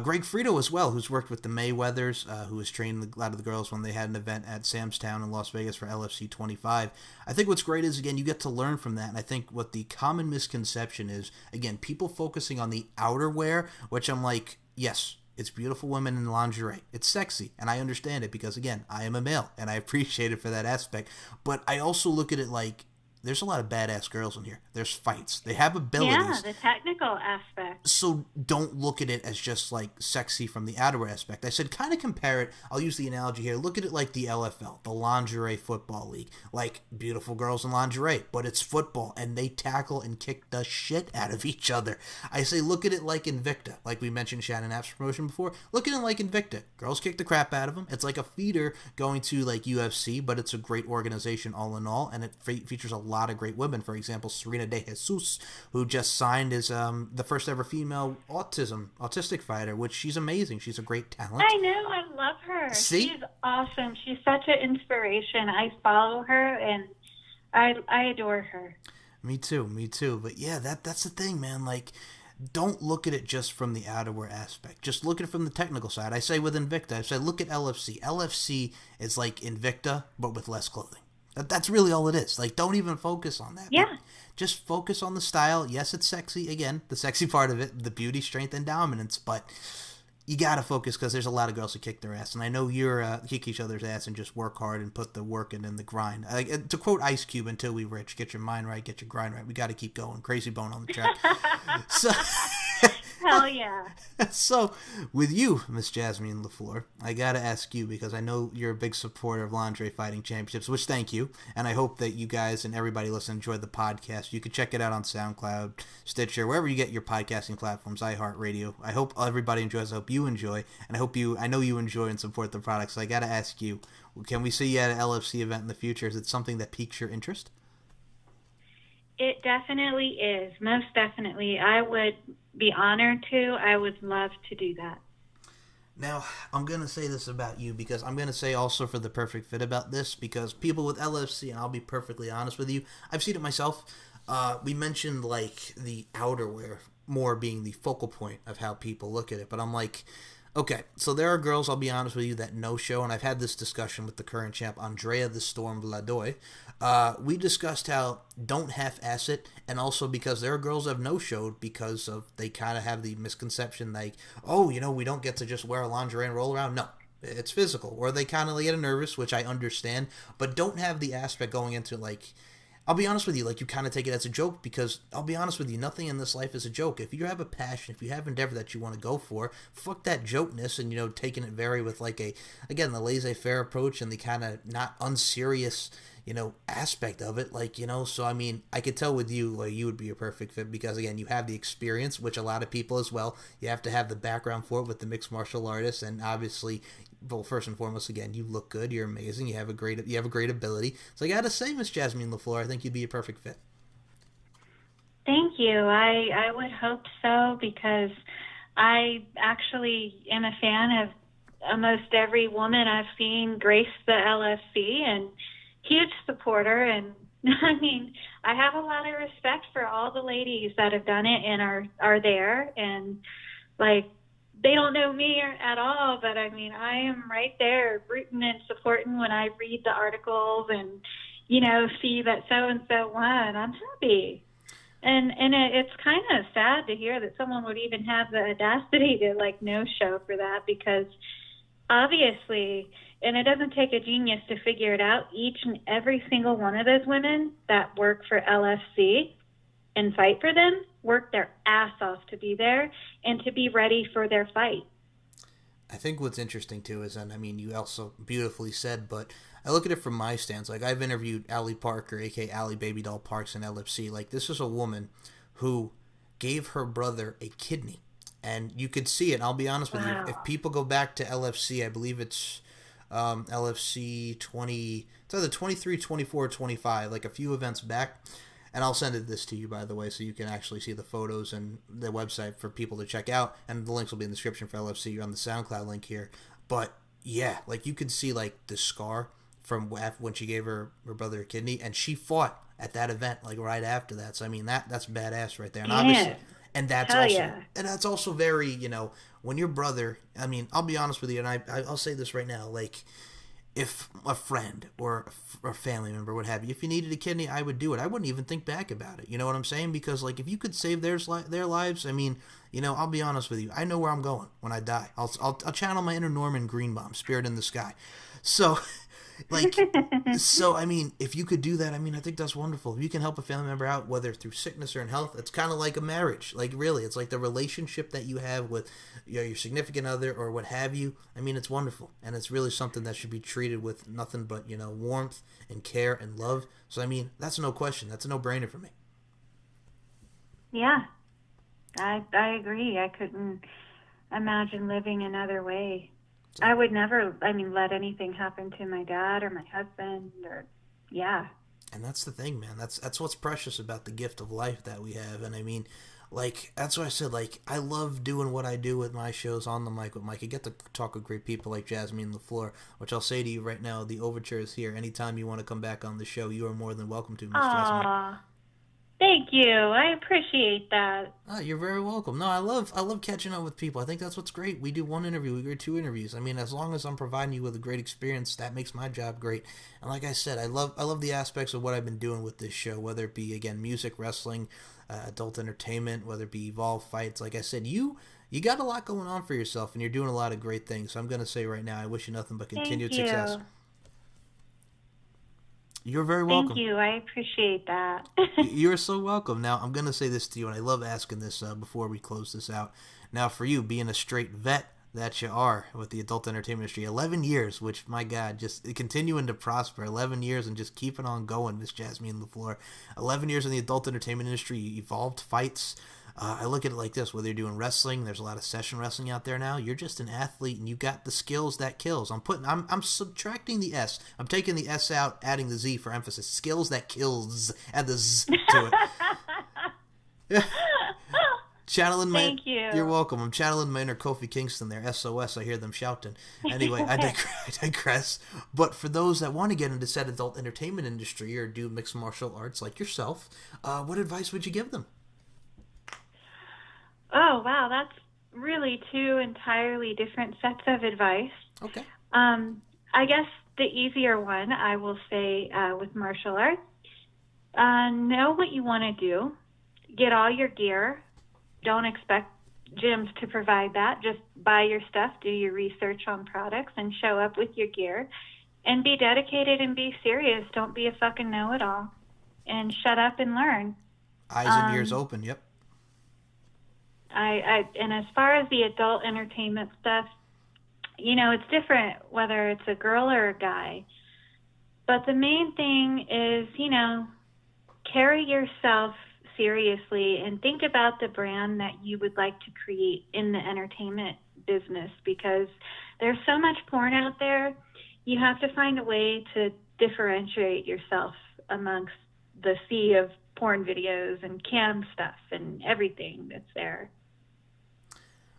Greg Frito as well, who's worked with the Mayweathers, who has trained a lot of the girls when they had an event at Sam's Town in Las Vegas for LFC 25. I think what's great is, again, you get to learn from that, and I think what the common misconception is, again, people focusing on the outerwear, which I'm like, yes, it's beautiful women in lingerie. It's sexy, and I understand it because, again, I am a male, and I appreciate it for that aspect, but I also look at it like, there's a lot of badass girls in here. There's fights. They have abilities. Yeah, the technical aspect. So don't look at it as just like sexy from the outerwear aspect. I said kind of compare it. I'll use the analogy here. Look at it like the LFL, the Lingerie Football League. Like beautiful girls in lingerie, but it's football and they tackle and kick the shit out of each other. I say look at it like Invicta. Like we mentioned Shannon App's promotion before. Look at it like Invicta. Girls kick the crap out of them. It's like a feeder going to like UFC, but it's a great organization all in all, and it features a lot of great women. For example, Serena De Jesus, who just signed as the first ever female autistic fighter, which she's amazing. She's a great talent. I know. I love her. See? She's awesome. She's such an inspiration. I follow her, and I adore her. Me too. But yeah, that's the thing, man. Like, don't look at it just from the outerwear aspect. Just look at it from the technical side. I say with Invicta, I say look at LFC. LFC is like Invicta, but with less clothing. That's really all it is. Like, don't even focus on that. Yeah. Just focus on the style. Yes, it's sexy. Again, the sexy part of it, the beauty, strength, and dominance. But you got to focus because there's a lot of girls who kick their ass. And I know you're kick each other's ass and just work hard and put the work in and the grind. To quote Ice Cube, until we rich, get your mind right, get your grind right. We got to keep going. Crazy Bone on the track. So... Hell yeah. So, with you, Miss Jasmeen Lefleur, I gotta ask you, because I know you're a big supporter of Lingerie Fighting Championships, which thank you, and I hope that you guys and everybody listening enjoyed the podcast. You can check it out on SoundCloud, Stitcher, wherever you get your podcasting platforms, iHeartRadio. I hope everybody enjoys, I hope you enjoy, and I know you enjoy and support the product, so I gotta ask you, can we see you at an LFC event in the future? Is it something that piques your interest? It definitely is. Most definitely. I would be honored to. I would love to do that. Now, I'm going to say this about you because I'm going to say also for the perfect fit about this because people with LFC, and I'll be perfectly honest with you, I've seen it myself. We mentioned like the outerwear more being the focal point of how people look at it, but I'm like, okay, so there are girls, I'll be honest with you, that no-show, and I've had this discussion with the current champ, Andrea the Storm Vladoy. We discussed how don't half-ass it, and also because there are girls that have no-showed because of they kind of have the misconception like, oh, we don't get to just wear a lingerie and roll around. No, it's physical. Or they kind of get nervous, which I understand, but don't have the aspect going into like, I'll be honest with you, like you kind of take it as a joke because I'll be honest with you, nothing in this life is a joke. If you have a passion, if you have endeavor that you want to go for, fuck that jokeness and, taking it very with like the laissez-faire approach and the kind of not unserious, aspect of it. Like, so I mean, I could tell with you, like, you would be a perfect fit because, again, you have the experience, which a lot of people as well. You have to have the background for it with the mixed martial artist, and obviously, well, first and foremost, again, you look good, you're amazing, you have a great ability. So I gotta say, Miss Jasmine Lefleur, I think you'd be a perfect fit. Thank you. I would hope so because I actually am a fan of almost every woman I've seen grace the LFC and huge supporter. And I mean, I have a lot of respect for all the ladies that have done it and are there. And like, they don't know me at all, but I mean, I am right there rooting and supporting when I read the articles and, see that so and so won. I'm happy. And it's kind of sad to hear that someone would even have the audacity to like no show for that because obviously, and it doesn't take a genius to figure it out, each and every single one of those women that work for LFC and fight for them work their ass off to be there and to be ready for their fight. I think what's interesting too is, and I mean, you also beautifully said, but I look at it from my stance. Like, I've interviewed Allie Parker, aka Allie Baby Doll Parks, in LFC. Like, this is a woman who gave her brother a kidney, and you could see it. I'll be honest with you. Wow. If people go back to LFC, I believe it's LFC 20, it's either 23, 24, 25, like a few events back. And I'll send this to you, by the way, so you can actually see the photos and the website for people to check out. And the links will be in the description for LFC. You're on the SoundCloud link here. But, yeah, like, you could see, like, the scar from when she gave her brother a kidney. And she fought at that event, like, right after that. So, I mean, that's badass right there. And obviously, and that's Hell also, yeah. and that's also very, when your brother, I mean, I'll be honest with you, and I'll say this right now, like, if a friend or a family member, what have you, if you needed a kidney, I would do it. I wouldn't even think back about it. You know what I'm saying? Because, like, if you could save their lives, I mean, I'll be honest with you. I know where I'm going when I die. I'll channel my inner Norman Greenbaum, spirit in the sky. So, like, so, I mean, if you could do that, I mean, I think that's wonderful. If you can help a family member out, whether through sickness or in health, it's kind of like a marriage. Like, really, it's like the relationship that you have with your significant other or what have you. I mean, it's wonderful. And it's really something that should be treated with nothing but, warmth and care and love. So, I mean, that's no question. That's a no-brainer for me. Yeah, I agree. I couldn't imagine living another way. I would never, let anything happen to my dad or my husband or, yeah. And that's the thing, man. That's what's precious about the gift of life that we have. And I mean, like, that's why I said, like, I love doing what I do with my shows on the mic with Mike. I get to talk with great people like Jasmine Lefleur, which I'll say to you right now, the overture is here. Anytime you want to come back on the show, you are more than welcome to, Miss Jasmine. Thank you. I appreciate that. Oh, you're very welcome. No, I love catching up with people. I think that's what's great. We do one interview, we do two interviews. I mean, as long as I'm providing you with a great experience, that makes my job great. And like I said, I love the aspects of what I've been doing with this show, whether it be, again, music, wrestling, adult entertainment, whether it be Evolve fights. Like I said, you got a lot going on for yourself, and you're doing a lot of great things. So I'm going to say right now, I wish you nothing but continued success. You're very welcome. Thank you. I appreciate that. You're so welcome. Now, I'm going to say this to you, and I love asking this before we close this out. Now, for you, being a straight vet that you are with the adult entertainment industry, 11 years, which, my God, just continuing to prosper, 11 years and just keeping on going, Miss Jasmine Lefleur. 11 years in the adult entertainment industry, evolved fights. I look at it like this, whether you're doing wrestling, there's a lot of session wrestling out there now. You're just an athlete, and you got the skills that kills. I'm subtracting the S. I'm taking the S out, adding the Z for emphasis. Skills that kills. Add the Z to it. Yeah. Channeling my, Thank you. You're welcome. I'm channeling my inner Kofi Kingston there. SOS. I hear them shouting. Anyway, I digress. But for those that want to get into said adult entertainment industry or do mixed martial arts like yourself, what advice would you give them? Oh, wow. That's really two entirely different sets of advice. Okay. I guess the easier one, I will say, with martial arts, know what you want to do. Get all your gear. Don't expect gyms to provide that. Just buy your stuff, do your research on products, and show up with your gear. And be dedicated and be serious. Don't be a fucking know-it-all. And shut up and learn. Eyes and ears open, yep. And as far as the adult entertainment stuff, it's different whether it's a girl or a guy. But the main thing is, carry yourself seriously and think about the brand that you would like to create in the entertainment business, because there's so much porn out there. You have to find a way to differentiate yourself amongst the sea of porn videos and cam stuff and everything that's there.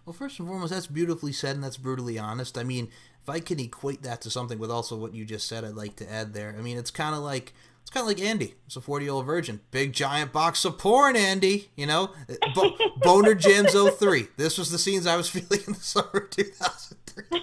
Well, first and foremost, that's beautifully said, and that's brutally honest. I mean, if I can equate that to something with also what you just said, I'd like to add there. I mean, it's kind of like Andy. It's a 40-year-old virgin. Big giant box of porn, Andy. Boner Jams '03. This was the scenes I was feeling in the summer of 2003.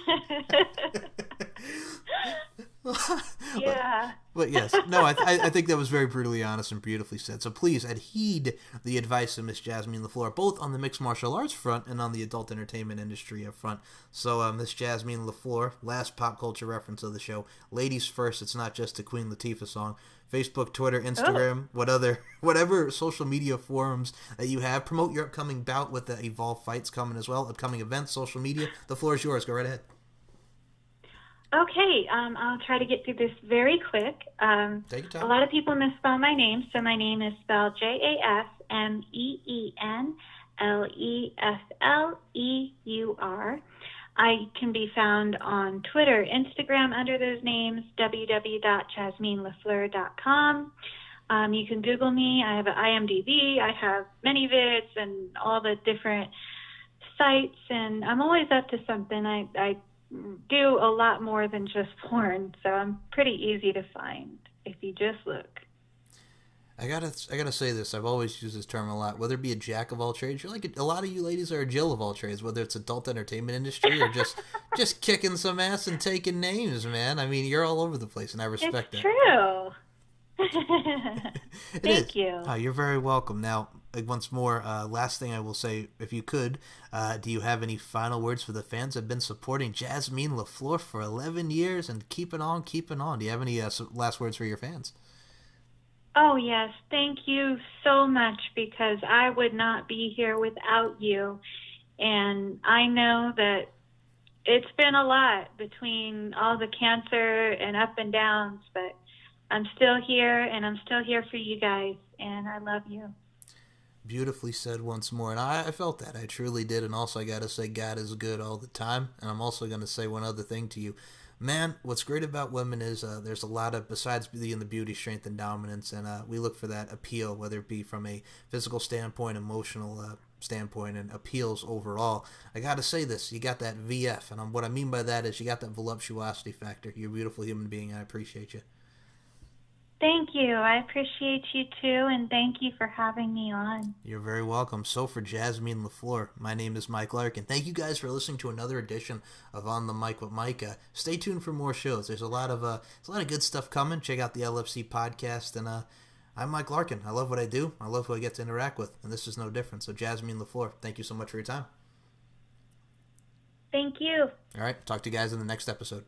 Yeah. But yes, no, I think that was very brutally honest and beautifully said. So please heed the advice of Miss Jasmeen Lefleur, both on the mixed martial arts front and on the adult entertainment industry up front. So Miss Jasmeen Lefleur, last pop culture reference of the show. Ladies first. It's not just a Queen Latifah song. Facebook, Twitter, Instagram, whatever social media forums that you have. Promote your upcoming bout with the Evolve fights coming as well. Upcoming events, social media. The floor is yours. Go right ahead. Okay, I'll try to get through this very quick. Take your time. A lot of people misspell my name, so my name is spelled JasmeenLefleur. I can be found on Twitter, Instagram under those names, www.jasmeenlefleur.com. You can Google me. I have an IMDb. I have many vids and all the different sites, and I'm always up to something. I do a lot more than just porn, so I'm pretty easy to find if you just look. I gotta say this. I've always used this term a lot. Whether it be a jack of all trades, you're like a lot of you ladies are a Jill of all trades. Whether it's adult entertainment industry or just kicking some ass and taking names, man. I mean, you're all over the place, and I respect that. It's true. Thank you. Oh, you're very welcome. Now, once more, last thing I will say, if you could, do you have any final words for the fans that have been supporting Jasmeen Lefleur for 11 years and keeping on? Do you have any last words for your fans? Oh, yes. Thank you so much, because I would not be here without you. And I know that it's been a lot between all the cancer and up and downs, but I'm still here, and I'm still here for you guys, and I love you. Beautifully said once more, and I felt that. I truly did, and also I got to say God is good all the time, and I'm also going to say one other thing to you. Man, what's great about women is there's a lot of, besides being the beauty, strength, and dominance, and we look for that appeal, whether it be from a physical standpoint, emotional standpoint, and appeals overall. I got to say this, you got that VF, and what I mean by that is you got that voluptuosity factor. You're a beautiful human being, and I appreciate you. Thank you. I appreciate you too, and thank you for having me on. You're very welcome. So for Jasmeen Lefleur, my name is Mike Larkin. Thank you guys for listening to another edition of On the Mic with Mike. Stay tuned for more shows. There's a lot of good stuff coming. Check out the LFC podcast, and I'm Mike Larkin. I love what I do. I love who I get to interact with, and this is no different. So Jasmeen Lefleur, thank you so much for your time. Thank you. All right, talk to you guys in the next episode.